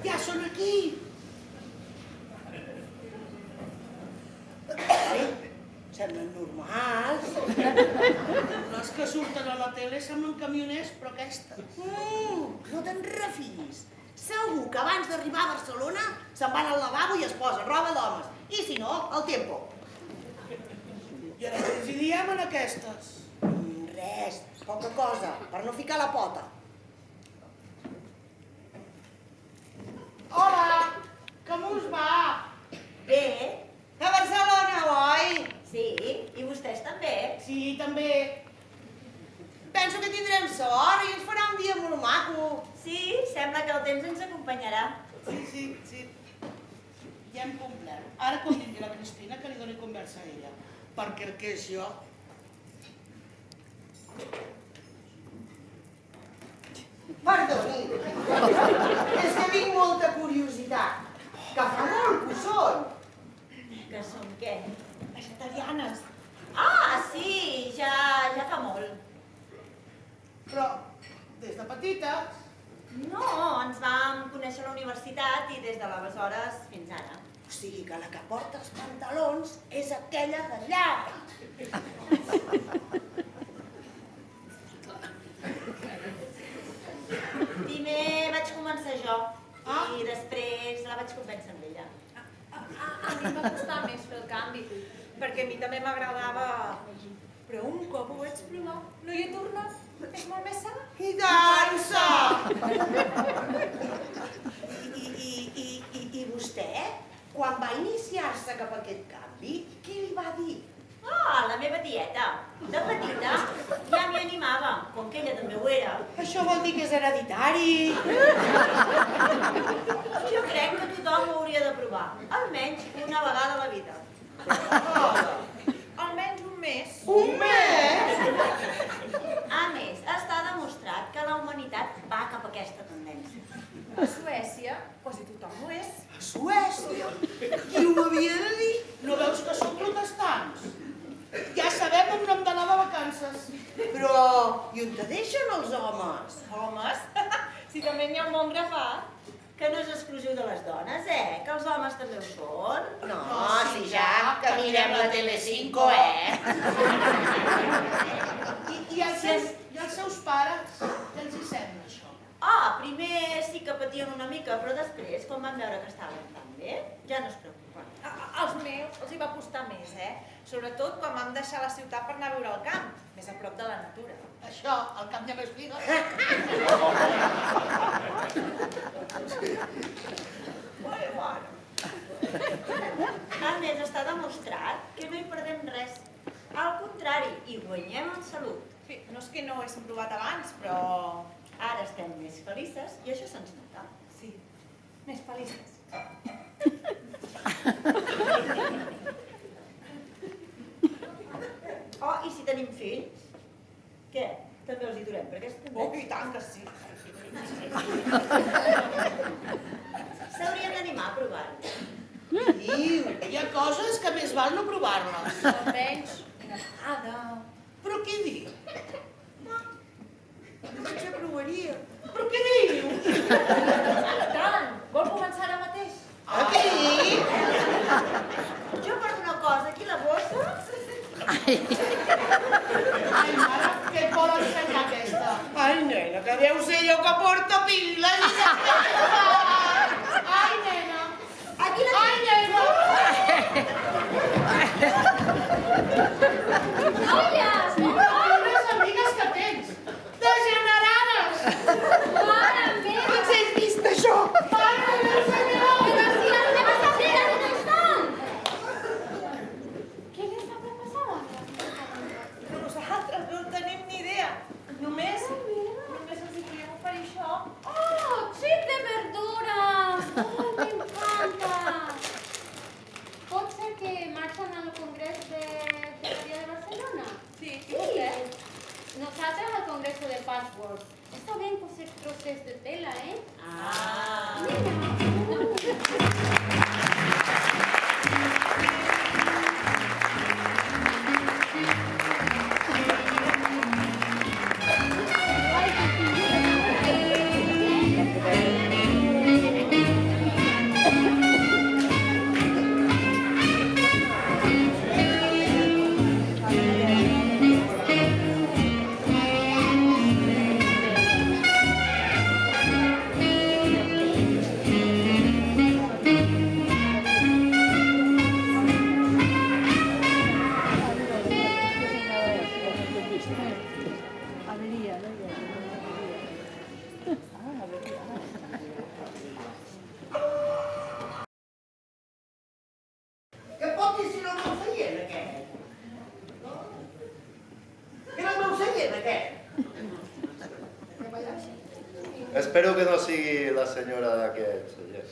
Ja són aquí! Ai, semblen normals. Les que surten a la tele semblen camioners, però aquesta... No te'n refis. Segur que abans d'arribar a Barcelona se'n van al lavabo i es posen roba d'homes. I si no, al tempo. I ara què els hi diem en aquestes? Res, poca cosa, per no ficar la pota. Hola! Com us va? Bé? A Barcelona, oi? Sí, i vostès també? Sí, també. Penso que tindrem sort i ens farà un dia molt maco. Sí, sembla que el temps ens acompanyarà. Sí. Ja hem complert. Ara quan vingui la Cristina que li doni conversa a ella. Perquè el que és jo... Perdoni, és que tinc molta curiositat. Que fa molt que ho són. Que som què? Vegetarianes. Ah, sí, ja fa molt. Però, des de petites... No, ens vam conèixer a la universitat i des de l'aleshores fins ara. O sigui que la que porta els pantalons és aquella d'allà. Primer vaig començar jo i després la vaig convèncer amb ella. A mi em va costar més fer el canvi, perquè a mi també m'agradava... Però un cop ho vaig provar, no hi he tornat. És molt més sa. I tant, sa! I vostè, quan va iniciar-se cap a aquest canvi, què li va dir? Ah, la meva tieta. De petita ja m'hi animava, com que ella també ho era. Això vol dir que és hereditari. Jo crec que tothom ho hauria de provar, almenys una vegada a la vida. Almenys un mes. Un mes? A més, està demostrat que la humanitat va cap a aquesta aquesta tendència. A Suècia, quasi tothom ho és. A Suècia? Qui ho havia de dir? No veus que són protestants? Ja sabem on no hem d'anar de vacances. Però, i on te deixen els homes? Homes? Si també n'hi ha un bon grapat. Que no és exclusiu de les dones, Que els homes també ho són. No, si ja, que mirem la Telecinco, I els seus pares? Què els hi sembla, això? Primer sí que patien una mica, però després, quan van veure que estaven tan bé, ja no es preocupen. Els meus els hi va costar més, Sobretot quan vam deixar la ciutat per anar a viure al camp, més a prop de la natura. Això, al camp ja m'explica. A més, està demostrat que no hi perdem res. Al contrari, hi guanyem en salut. Sí, no és que no ho haguéssim provat abans, però... Ara estem més felices i això se'ns nota. Sí, més felices. I si tenim fills? Què? També els hi durem per aquesta tendència? I tant que sí. S'haurien d'animar a provar-ho. Hi ha coses que més val no provar-les. Almenys una vegada. Però què diu? Potser provaria. Però què dius? Tant, vol començar ara mateix? Aquí? Jo per una cosa, aquí la bossa... Ai, mare, què et vol ensenyar aquesta? Ai, nena, que deu ser jo que porto piles. Ai, nena. Aquí la... Ai, nena. Noies! Unes amigues que tens. Degenerades. Mare meva! Potser has vist això? Mare meva, senyor. Però si les meves amigues no estan! Què li està passant? Però nosaltres no tenim ni idea. Només els hi podíem oferir això. ¡Oh, chip de verduras! ¡Oh, me encanta! ¿Pot ser que marxen al Congrés de Geografía de Barcelona? Sí, Sí. Nosaltres al Congreso de Passwords. Está bien coser trozos de tela, Que pot dir si no el meu seient, aquest? Que era el meu seient, aquest? Espero que no sigui la senyora d'aquest seient.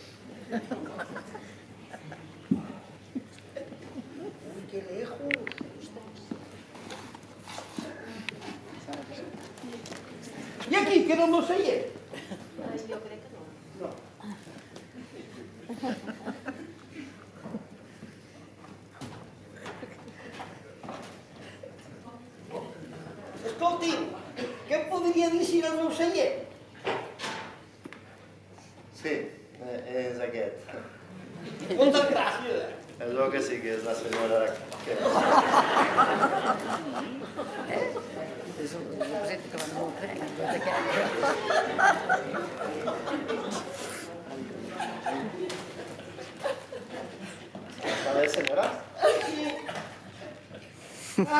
Uy, que lejos. I aquí, que era el meu seient? Jo crec que no. No. Escolti'm, què em podria dir si era el meu seient? Sí, és aquest. Moltes gràcies. Es veu que sí que és la senyora d'aquest. És un projecte que van molt crec. Està bé, senyora?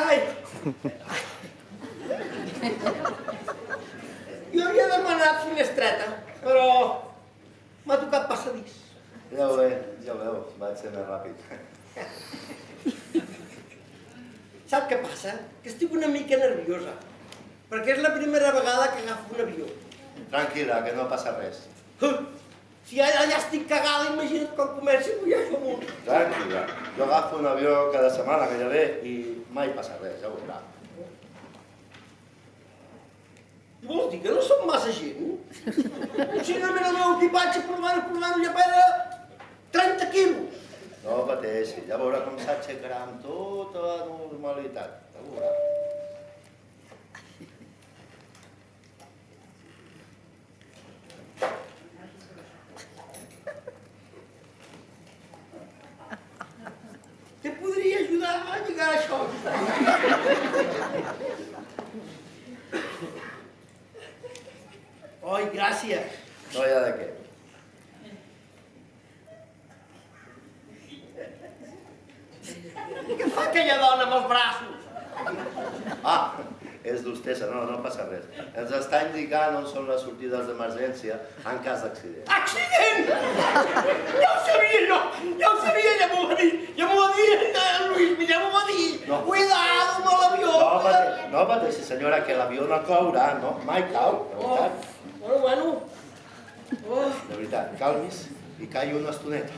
Ai! Jo havia demanat finestreta, però m'ha tocat passadís. Ja ho veu, vaig ser més ràpid. Sap què passa? Que estic una mica nerviosa, perquè és la primera vegada que agafo un avió. Tranquil·la, que no passa res. Si ara ja estic cagada, imagina't quan comenci a pujar amunt. Tranquil·la. Jo agafo un avió cada setmana gairebé i mai passa res, ja ho veurà. Vols dir que no som massa gent? Possiblement el meu equipatge provant-ho ja pera 30 quilos. No pateixi, ja veurà com s'aixecarà amb tota la normalitat. Ja veurà. Te podria ajudar a lligar això. Oi, gràcies. No hi ha de què. Què fa aquella dona amb els braços? Ah, és d'hostessa, no passa res. Ens està indicant on són les sortides d'emergència en cas d'accident. Accident! Ja ho sabia jo! Ja ho sabia, ja m'ho va dir! Ja m'ho va dir el Luis, ja m'ho va dir! Cuidado amb l'avió! No pateixi, senyora, que l'avió no caurà, no? Mai cau, de veritat. Bueno. De veritat, calmis i calli una estoneta.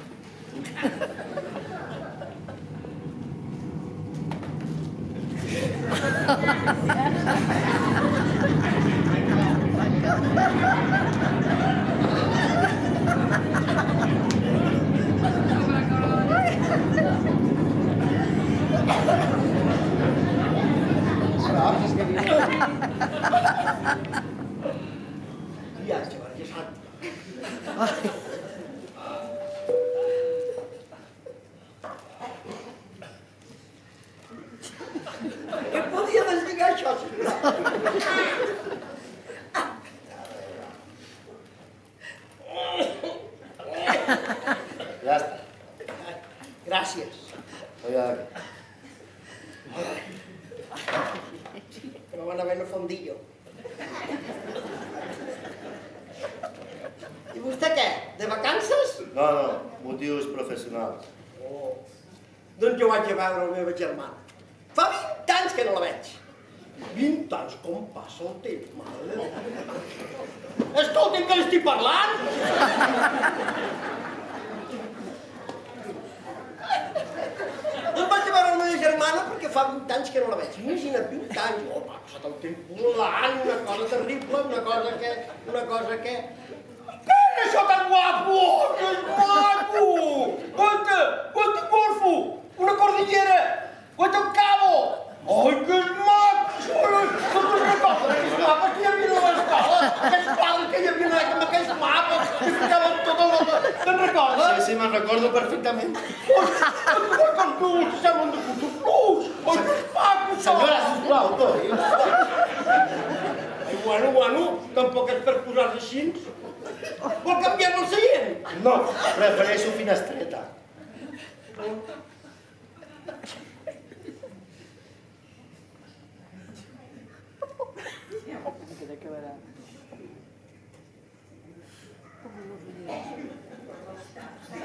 Viatge, Verge Santa. Què podia deslligar això, Ja està. Gràcies. No hi ha de què. No van haver un fondillo. I vostè què? De vacances? No, motius professionals. Doncs jo vaig a veure la meva germana. Fa 20 anys que no la veig. 20 anys, com passa el temps, mare de Déu. Escolti'm que l'estic parlant! Em vaig a veure la meva germana perquè fa 20 anys que no la veig. Imagina't, 20 anys. Oh, m'ha passat el temps volant, una cosa terrible, una cosa que... Què és això tan guapo? Que és maco! Guaita golfo! Una cordillera! Guaita un cabo! Ai, que és maco! No te'n recordes d'aquells mapes que hi havia a l'escola? Aquells quadres que hi havia amb aquells mapes que ficaven tot el... Te'n recordes? Sí, me'n recordo perfectament. Que els meus semblen de putos plus! Ai, que és maco, això! Senyora, sisplau, toi. Ai, bueno, tampoc és per posar-se així. Vol canviar el seient? No, prefereixo finestreta.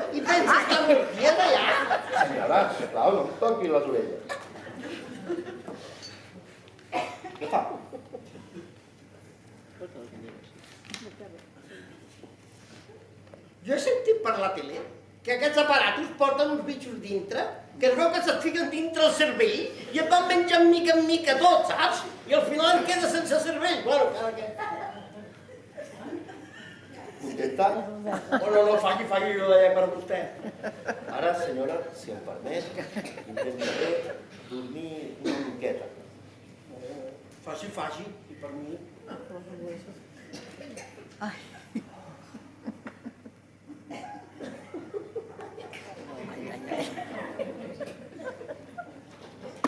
I penses que em fiel allà? Senyora, sisplau, no em toqui les orelles. Què fa? Jo he sentit per la tele que aquests aparatos porten uns bitxos dintre, que es veu que se't fiquen dintre el cervell i et van menjant mica en mica tot, saps? I al final et quedes sense cervell. Bueno, cada què. Contenta? No, falli, jo deia per vostè. Ara, senyora, si em permet, intentaré dormir una miqueta. Faci, i per mi.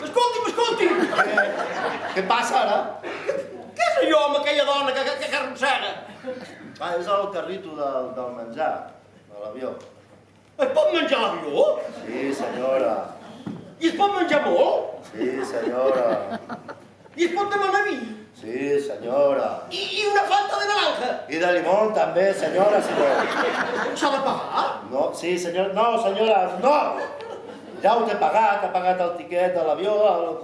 Escolti'm! Què passa ara? Què és allò amb aquella dona que arrossega? Va, és el carrito del menjar, de l'avió. Es pot menjar a l'avió? Sí, senyora. I es pot menjar molt? Sí, senyora. I es pot demanar vi? Sí, senyora. I una fanta de naranja? I de limón també, senyora, si vol. S'ha de pagar? No, sí, senyora. No, senyora, no! Ja ho t'he pagat, ha pagat el tiquet de l'avió,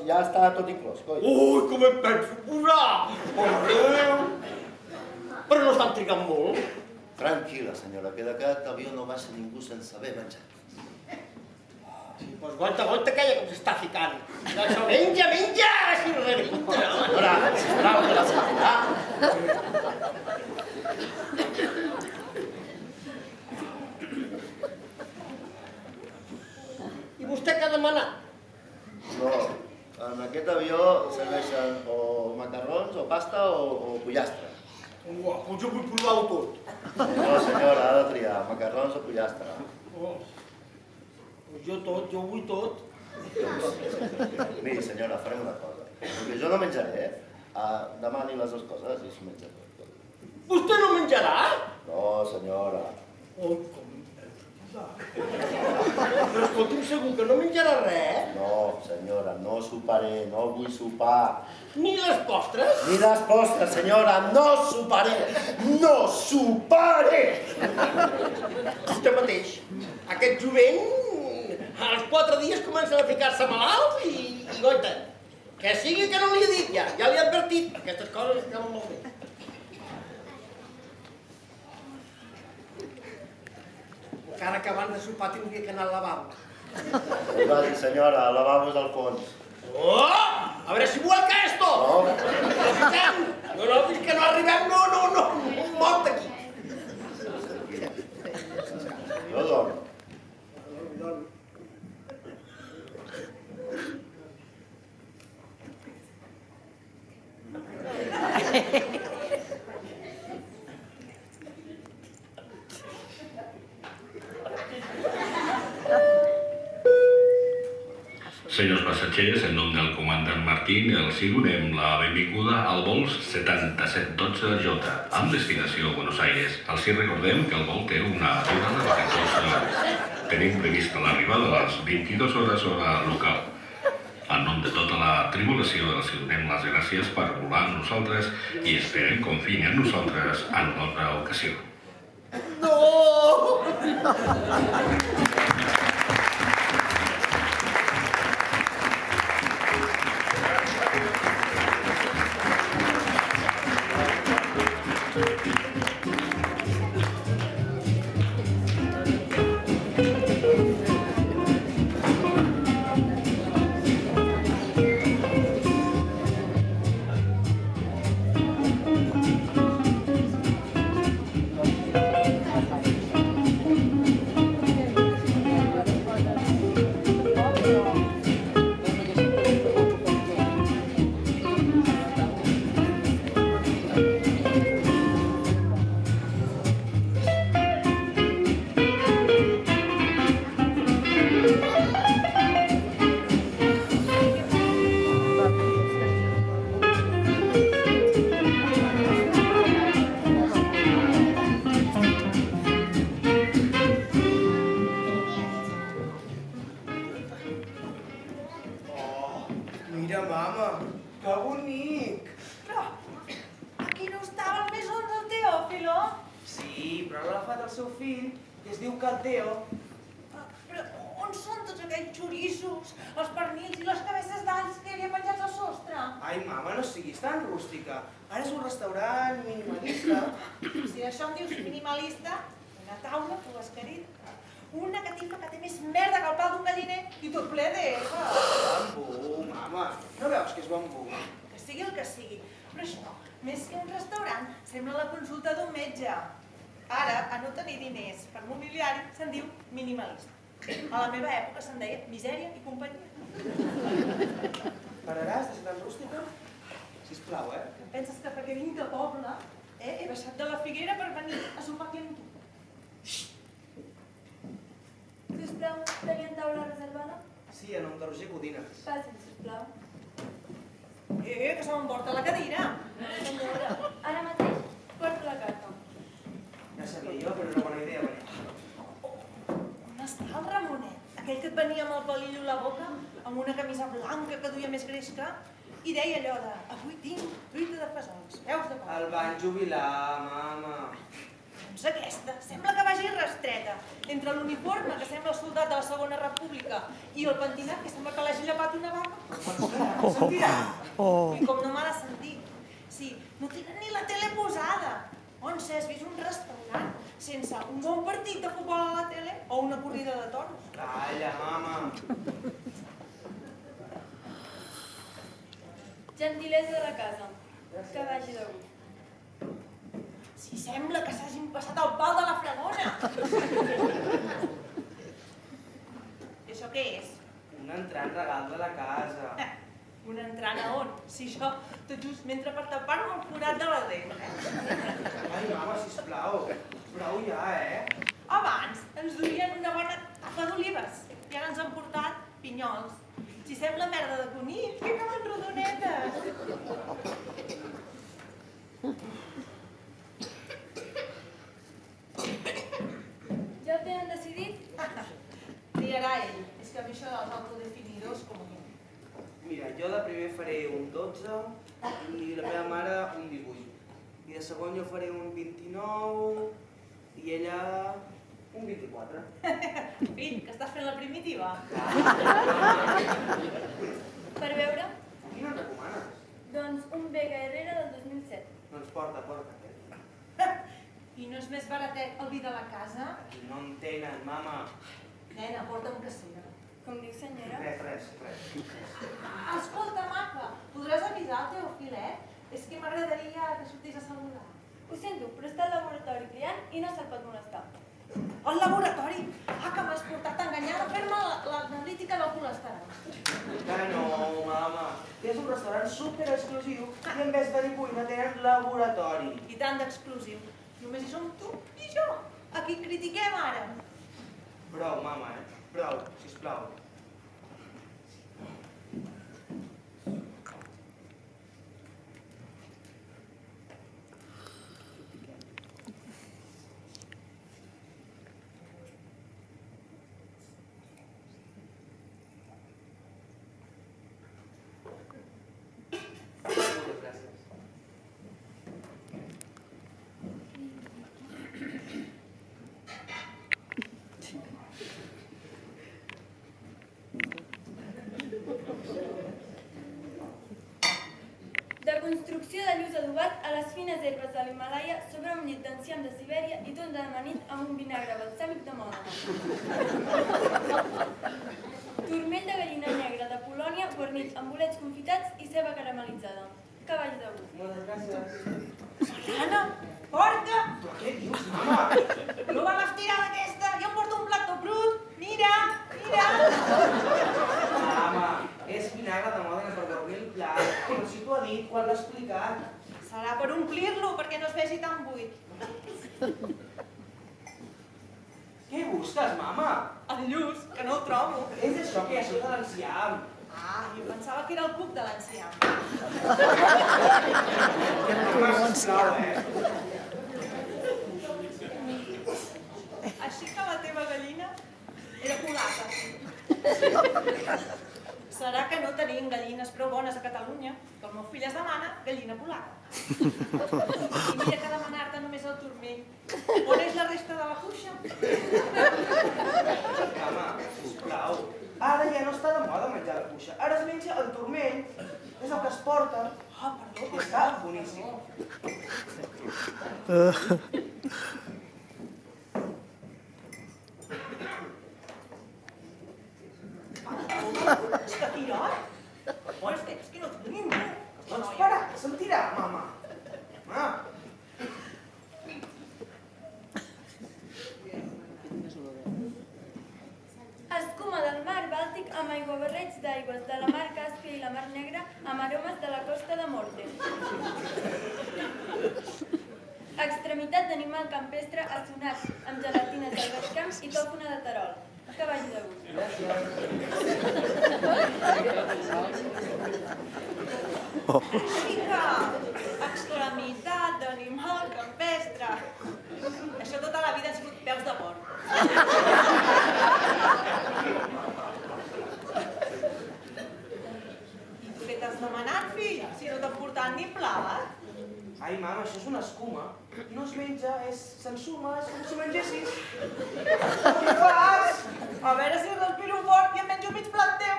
ja està tot inclòs, coi. Ui, com em penso posar! Mare de Déu! Però no estan trigant molt? Tranquil·la, senyora, que d'aquest avió no baixa ningú sense haver menjat. Sí, doncs goita aquella que s'està ficant. Això menja, així rebenta. Senyora, sisplau, que la sentirà. I vostè què ha demanat? No, en aquest avió serveixen o macarrons, o pasta, o pollastre. Doncs jo vull provar-ho tot. No, senyora, ha de triar macarrons o pollastre. Jo tot, jo vull tot. Miri, senyora, farem una cosa. Perquè jo no menjaré, demani les dues coses i s'ho menja tot. Vostè no menjarà? No, senyora. Però escolti'm, segur que no menjarà res? No, senyora, no soparé, no vull sopar. Ni les postres? Ni les postres, senyora, no soparé! No soparé! Vostè mateix. Aquest jovent, als 4 dies comencen a ficar-se malalts i goita. Que sigui que no li he dit ja li he advertit. Aquestes coses acaben molt bé. Encara que abans de sopar tindria que anar al lavabo. Vagi, senyora, el lavabo és al fons. Oh! A veure si vuelca esto! No, fins que no arribem, no, mort aquí. Jo dorm. Senyors passatgers, en nom del comandant Martín, els donem la benvinguda al vol 7712J, amb destinació a Buenos Aires. Els recordem que el vol té una durada de 14 hores. Tenim prevista l'arribada a les 22 hores hora local. En nom de tota la tripulació els donem les gràcies per volar amb nosaltres i esperem confiïn en nosaltres en una altra ocasió. No! Mira, mama, que bonic! Però, aquí no estava el mesón del Teòfilo? Sí, però l'ha agafat el seu fill i es diu que el Teo. Però on són tots aquells xorissos, els pernils i les cabezes d'alls que hi havia penjats al sostre? Ai, mama, no siguis tan rústica. Ara és un restaurant minimalista. Si d'això em dius minimalista, una taula, dues carides, una catifa que té més merda que el pal d'un galliner i tot ple d'herba. Bambú, mama. No veus que és bambú? Que sigui el que sigui. Però això, més que un restaurant, sembla la consulta d'un metge. Ara, a no tenir diners per mobiliari, se'n diu minimalista. A la meva època se'n deia misèria i companyia. Pararàs de ser tan rústica? Sisplau, Em penses que perquè vinc de poble, he baixat de la Figuera per venir a sopar aquí amb tu? Sisplau, tenien taula reservada? Sí, en nom de Roger Codines. Passin, sisplau. Que se m'emporta la cadira. Senyora, ara mateix porto la carta. Ja sabia jo, però era una bona idea venir. On està el Ramonet? Aquell que et venia amb el palillo a la boca, amb una camisa blanca que duia més greix que... I deia allò de, avui tinc truita de fesols, peus de porc. El van jubilar, mama. Doncs aquesta, sembla que vagi rastreta. Entre l'uniforme, que sembla el soldat de la Segona República, i el pentinat, que sembla que l'hagi llepat una vaca. Sentirà? I com no m'ha de sentir. Sí, no tenen ni la tele posada. On s'has vist un restaurant? sense un bon partit de futbol a la tele o una corrida de toros. Calla, mama. Gentilesa de la casa, que vagi de gust. Si sembla que s'hagin passat el pal de la fregona. I això què és? Un entrant regal de la casa. Un entrant a on? Si això tot just m'entra per tapar-me el forat de la dent. Ai, mama, sisplau. Prou ja, Abans ens duien una bona tapa d'olives i ara ens han portat pinyols. Si sembla merda de conill, que acaben rodonetes. Ja ho tenen decidit? Triarà ell. És que a mi això dels autodefinidors com a mi. Mira, jo de primer faré un 12 i la meva mare un 18. I de segon jo faré un 29 i ella un 24. Fill, que estàs fent la primitiva. Per veure? Quina en recomanes? Doncs un Vega Herrera del 2007. Doncs porta. I no és més baratet el vi de la casa? Aquí no en tenen, mama. Nena, porta'm cacera. Com diu senyora? Res. Escolta, maca, podràs avisar el teu filet? És que m'agradaria que sortís a saludar. Ho sento, però està al laboratori triant i no se'l pot molestar. Al laboratori? Que m'has portat enganyada a fer-me l'analítica del colesterol. Que no, mama. És un restaurant super exclusiu i en vez de tenir cuina tenen laboratori. I tant d'exclusiu. Només hi som tu i jo. A qui critiquem ara? Prou, mama, Prou, sisplau. De construcció de lluç adobat a les fines herbes de l'Himàlaia sobre un llit d'enciam de Sibèria i tunda d'amanit amb un vinagre balsàmic de moda. Turmell de gallina negra de Polònia guarnit amb bolets confitats i ceba caramelitzada. Que vagi de gust. Moltes gràcies. Mariana, porta! Però què dius, mama? No va l'estirada aquesta! Jo em porto un plat tot brut! Mira! Mama, és vinagre de moda per dormir el plat. Però si t'ho ha dit quan l'ha explicat. Serà per omplir-lo, perquè no es vegi tan buit. Què busques, mama? El lluç, que no el trobo. És això que hi ha sota l'enciam. Jo pensava que era el cuc de l'enciam. Mama, sisplau, Així que la teva gallina era polaca. Serà que no tenim gallines prou bones a Catalunya, que el meu fill es demana gallina polaca. I mira que demanar-te només el turmell. On és la resta de la cuixa? Mama, sisplau. Ara ja no està de moda menjar la cuixa. Ara es menja el turmell. És el que es porta. Perdó. I està boníssim. És que tirat? Bons temps que no tinc ningú. Doncs para, que se'm tira, mama. Escuma del mar Bàltic amb aiguabarreig d'aigües de la mar Càspia i la mar Negra amb aromes de la costa de Morte. Extremitat d'animal campestre assonat amb gelatines del Baix Camp i tòfona de Terol. Que vagi de gust. Vinga! Extremitat d'animal campestre. Això tota la vida han sigut peus de porc. I tu què t'has demanat, fill? Si no t'han portat ni plat. Ai, mama, això és una escuma. No es menja, s'ensuma, és com si mengessis. Què fas? A veure si respiro fort i em menjo mig plat teu.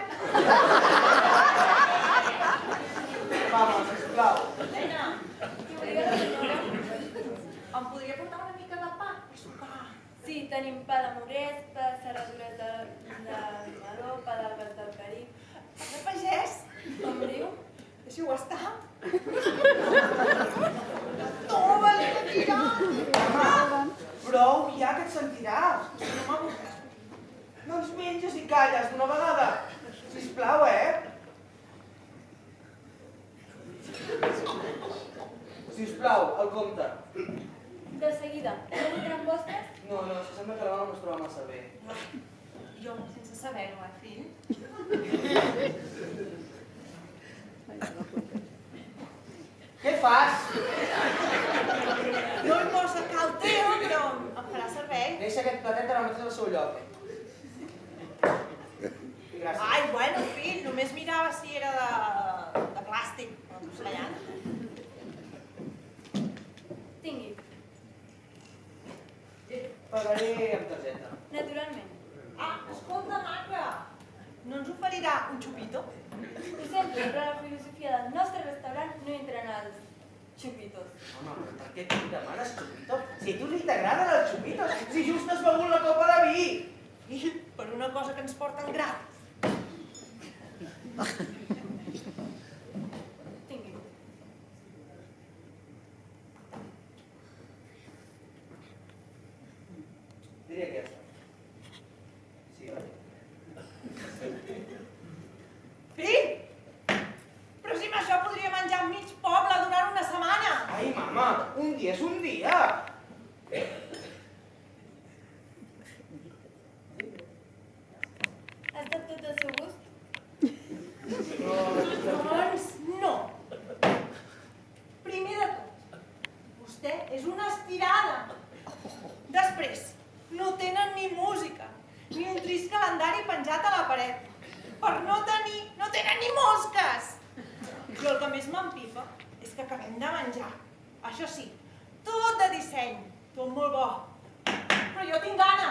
Mama, sisplau. Nena, Qui volia la senyora? em podria portar una mica de pa? És un tenim pa de Morespa, serradures de Maró, pa d'Albes del Carib. De pagès? Com diu? Deixeu-ho estar. Toma, li sentirà. Prou, ja que et sentiràs. No m'avorreix. Doncs menges i calles d'una vegada. Sisplau, Sisplau, el compte. De seguida. No votaran vostres? No, si sembla que la mama no es troba massa bé. Jo, sense saber-ho, fill? Què fas? No hi posa cal teu, però em farà servei. Deixa aquest platet ara mateix al seu lloc. Gràcies. Ai, bueno, fill, només mirava si era de plàstic, o de porcellana. Tingui. Pagaré amb targeta. Naturalment. Ah, escolta, maca, no ens oferirà un xupito? Ho sento, però la filosofia del nostre restaurant no entra en els xupitos. Home, però per què tu demanes xupito? Si a tu ni t'agraden els xupitos, si just has begut la copa de vi! Fill, per una cosa que ens porten gratis. Tingui. Diria aquesta. Sí, oi? Fill! Però si amb això podria menjar mig poble durant una setmana! Ai, mama, un dia és un dia! Ha estat tot al seu gust? Doncs no. Primer de tot, vostè és una estirada. Després, no tenen ni música, ni un trist calendari penjat a la paret. Per no tenen ni mosques. Jo el que més m'empipa és que acabem de menjar. Això sí, tot de disseny, tot molt bo. Però jo tinc gana.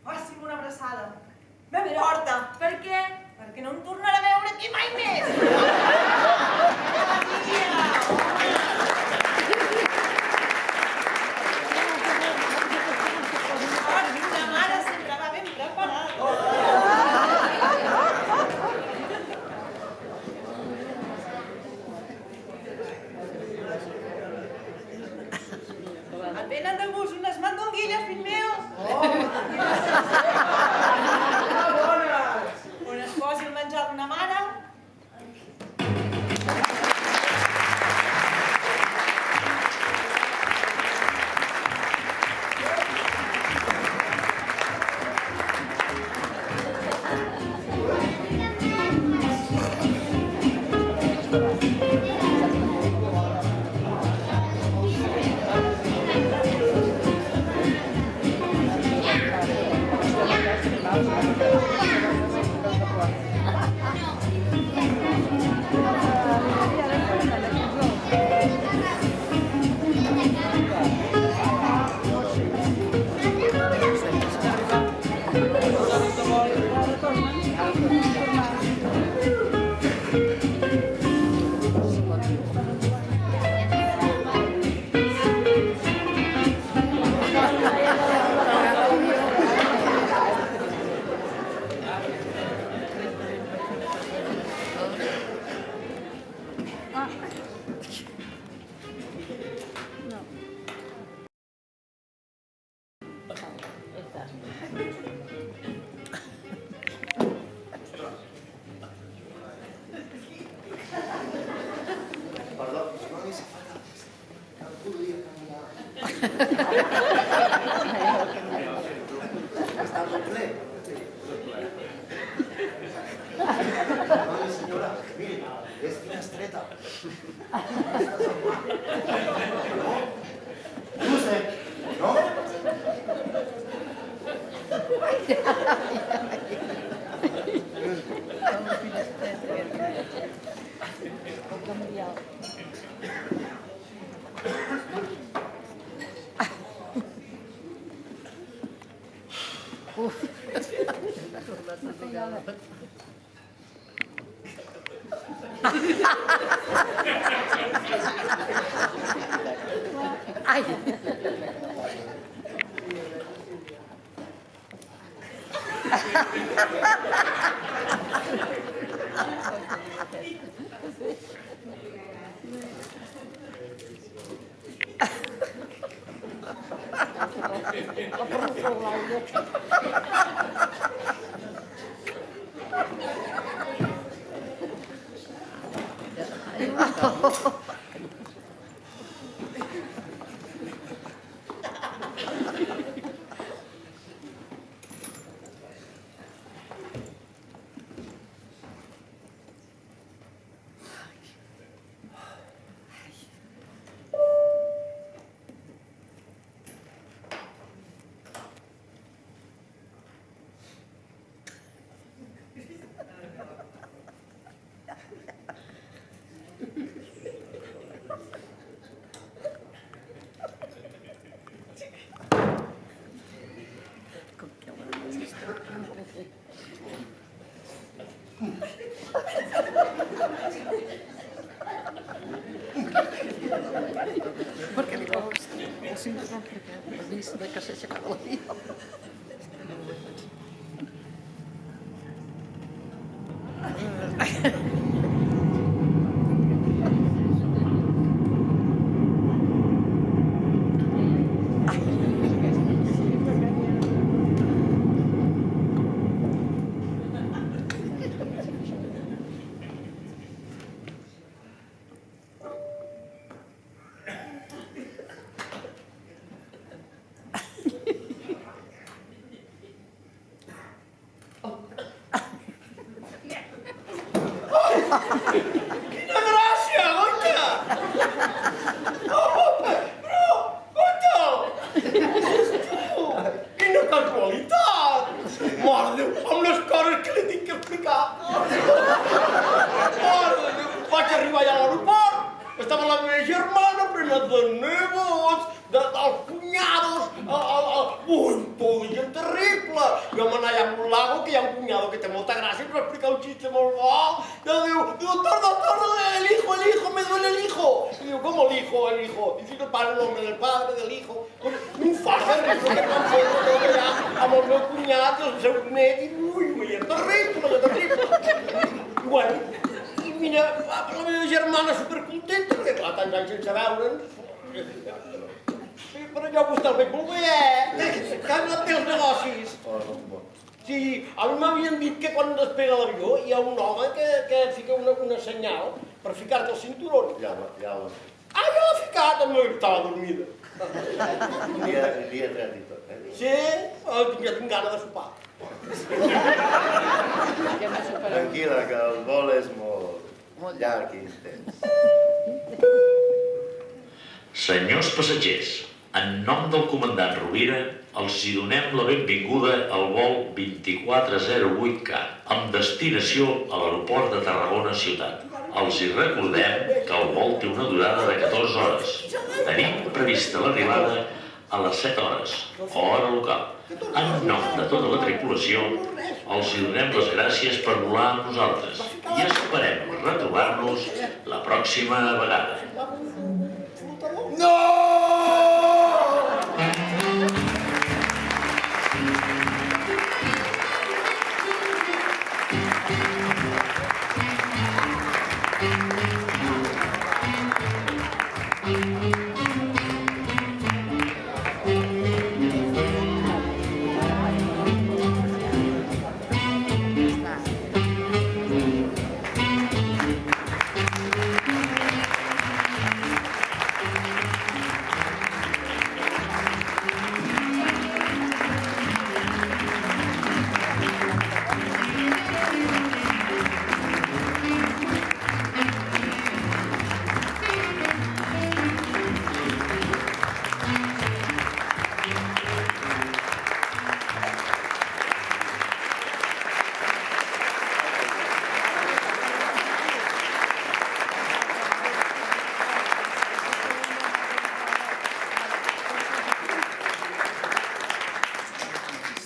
Faci'm una abraçada. Ben forta. Per què? Perquè no em tornarà a veure aquí mai més. Una mare sempre va ben preparada. Et venen de gust unes mandonguilles, fill meu? On es posi el menjar d'una mare? Està tot ple. Senyora, miri, és finestreta. No sé, no? Uf. Ai. Perquè li posa el cinturó perquè ha vist que s'ha aixecat la vida. Quina gràcia, goita! Però, goita! Quina casualitat! Mare de Déu, amb les coses que li tinc que explicar! Mare de Déu, vaig arribar allà a l'aeroport, estava la meva germana plena de nebots, dels cunyados, todo gent terrible. Jo m'anava allà a un lago, que hi ha un cunyado que té molta gràcia, em va explicar un xiste molt bo. I diu, doctor, el hijo, me duele el hijo. I diu, ¿cómo el hijo? Dice que para el nombre del padre, del hijo. Un fart de riure que vam fer tot allà amb el meu cunyat, el seu net, i ui, era terrible. I bueno, i mira, la meva germana supercontenta, perquè clar, tants anys sense veure'ns. Però jo a vostè el veig molt bé, que no té els negocis. Sí, a mi m'havien dit que quan despega l'avió hi ha un home que fica una senyal per ficar-te el cinturó. Ja l'ha. Ah, ja l'ha ficat, el meu estava dormida. Li he tret i tot, eh? Sí? Ja tinc gana de sopar. Tranquil·la, que el vol és molt llarg i intens. Senyors passatgers, en nom del comandant Rovira, els hi donem la benvinguda al vol 2408K, amb destinació a l'aeroport de Tarragona Ciutat. Els hi recordem que el vol té una durada de 14 hores. Tenim prevista l'arribada a les 7 hores, hora local. En nom de tota la tripulació, els hi donem les gràcies per volar amb nosaltres i esperem retrobar-nos la pròxima vegada. No!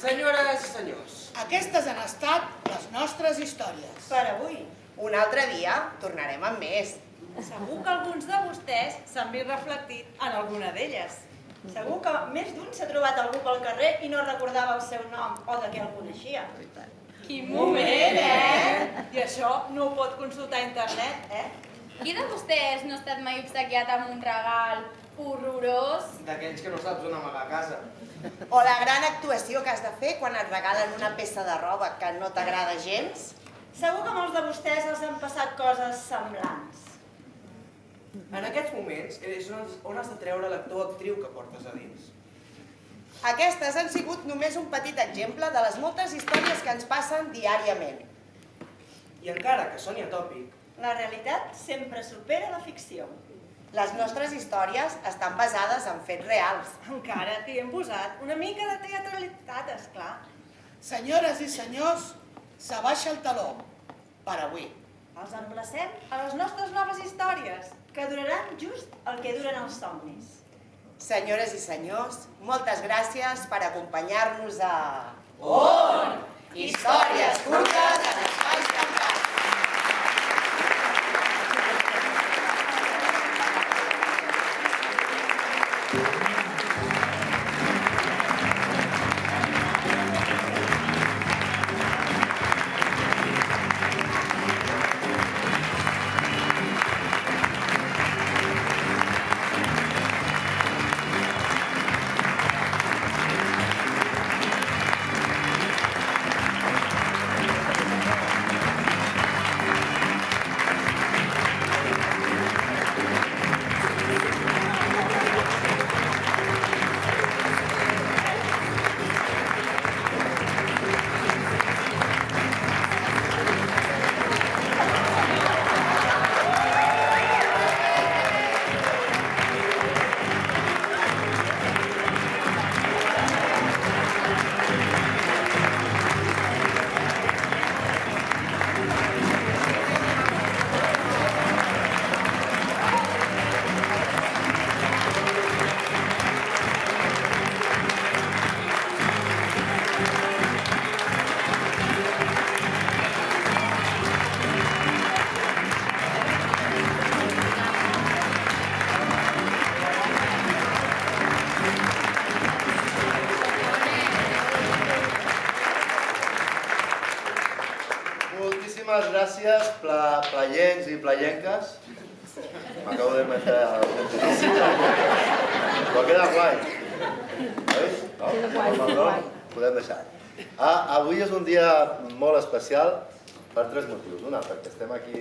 Senyores i senyors, aquestes han estat les nostres històries. Per avui. Un altre dia tornarem amb més. Segur que alguns de vostès s'han vist reflectit en alguna d'elles. Segur que més d'un s'ha trobat algú pel carrer i no recordava el seu nom o de què el coneixia. Quin moment, eh? I això no ho pot consultar a internet, eh? Qui de vostès no ha estat mai obsequiat amb un regal horrorós? D'aquells que no saps on amagar a casa. O la gran actuació que has de fer quan et regalen una peça de roba que no t'agrada gens. Segur que molts de vostès els han passat coses semblants. En aquests moments és on has de treure l'actor o actriu que portes a dins. Aquestes han sigut només un petit exemple de les moltes històries que ens passen diàriament. I encara que soni atòpic, la realitat sempre supera la ficció. Les nostres històries estan basades en fets reals. Encara que hi hem posat una mica de teatralitat, esclar. Senyores i senyors, s'abaixa el taló per avui. Els emplacem a les nostres noves històries, que duraran just el que duren els somnis. Senyores i senyors, moltes gràcies per acompanyar-nos a... On? Històries curtes en espais tancats. Moltíssimes gràcies, playencs i playenques. M'acabo de meter al contenici. Però queda guai. Veus? No? Podem deixar. Avui és un dia molt especial per tres motius. Una, perquè estem aquí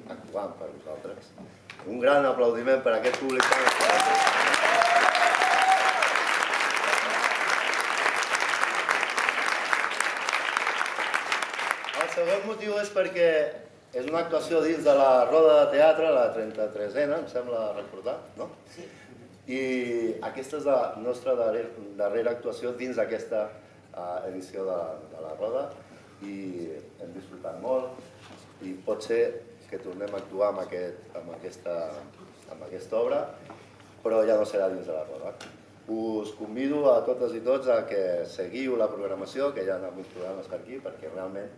actuant per vosaltres. Un gran aplaudiment per a aquest públic tan especial. El segon motiu és perquè és una actuació dins de la roda de teatre, la 33a, em sembla recordar, no? Sí. I aquesta és la nostra darrera actuació dins d'aquesta edició de la roda i hem disfrutat molt i pot ser que tornem a actuar amb aquesta obra, però ja no serà dins de la roda. Us convido a totes i tots a que seguiu la programació, que hi ha alguns programes per aquí, perquè realment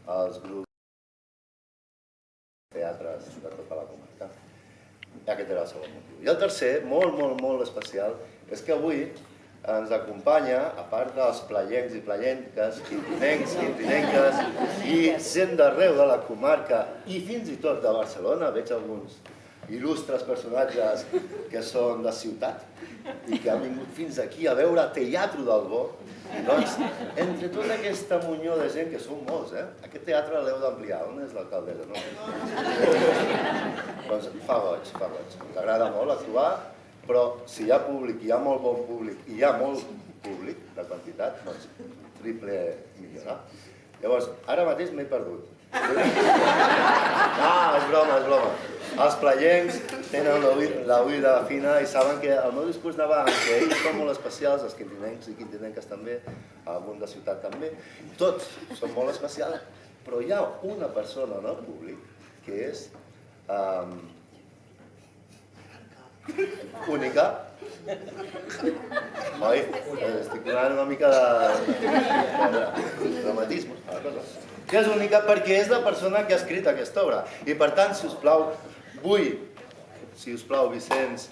els grups de teatres de tota la comarca. Aquest era el segon motiu. I el tercer, molt especial, és que avui ens acompanya, a part dels playencs i playenques, quintinencs, quintinenques i gent d'arreu de la comarca i fins i tot de Barcelona, veig alguns il·lustres personatges que són de ciutat i que han vingut fins aquí a veure Teatre del Bo. Doncs, entre tota aquesta munió de gent, que són molts, aquest teatre l'heu d'ampliar. On és l'alcaldessa? Doncs fa goig. Ens agrada molt actuar, però si hi ha públic, hi ha molt bon públic i hi ha molt públic de quantitat, doncs triple millorar. Llavors, ara mateix m'he perdut. És broma. Els playencs tenen l'oïda fina i saben que el meu discurs anava en que ells són molt especials, els quintinencs i quintinenques també, algun de ciutat també, tots són molt especials, però hi ha una persona en el públic que és única. Oi? Estic donant una mica de dramatisme a la cosa. Que és única perquè és la persona que ha escrit aquesta obra. I per tant, si us plau, vull si us plau, Vicenç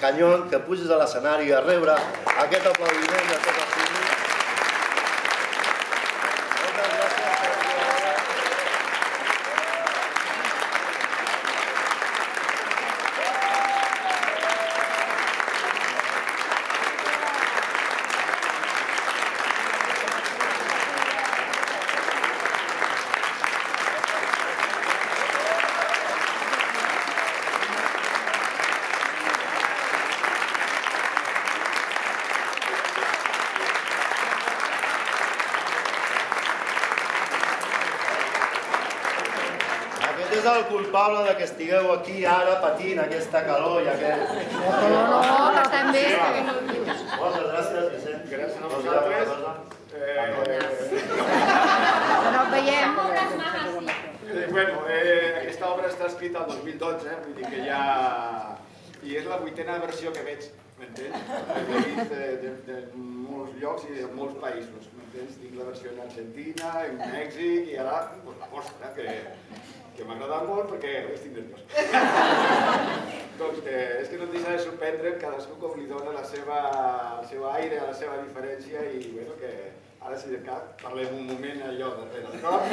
Canyon, que puges a l'escenari a rebre aquest aplaudiment de tot el públic. Moltes gràcies per la és el culpable de que estigueu aquí ara patint aquesta calor i aquest... No, que estem bé. Moltes gràcies, Vicent. Gràcies a vosaltres. Que no et veiem. Bueno, aquesta obra està escrita el 2012, vull dir que ja... I és la 8a versió que veig, m'entens? L'he vist de molts llocs i de molts països, m'entens? Tinc la versió en Argentina, en Mèxic i ara, doncs la vostra, que m'ha agradat molt perquè estic nerviós. Doncs és que no et deixa de sorprendre cadascú com li dona el seu aire, la seva diferència i bueno, que ara si de cap parlem un moment allò darrere, d'acord?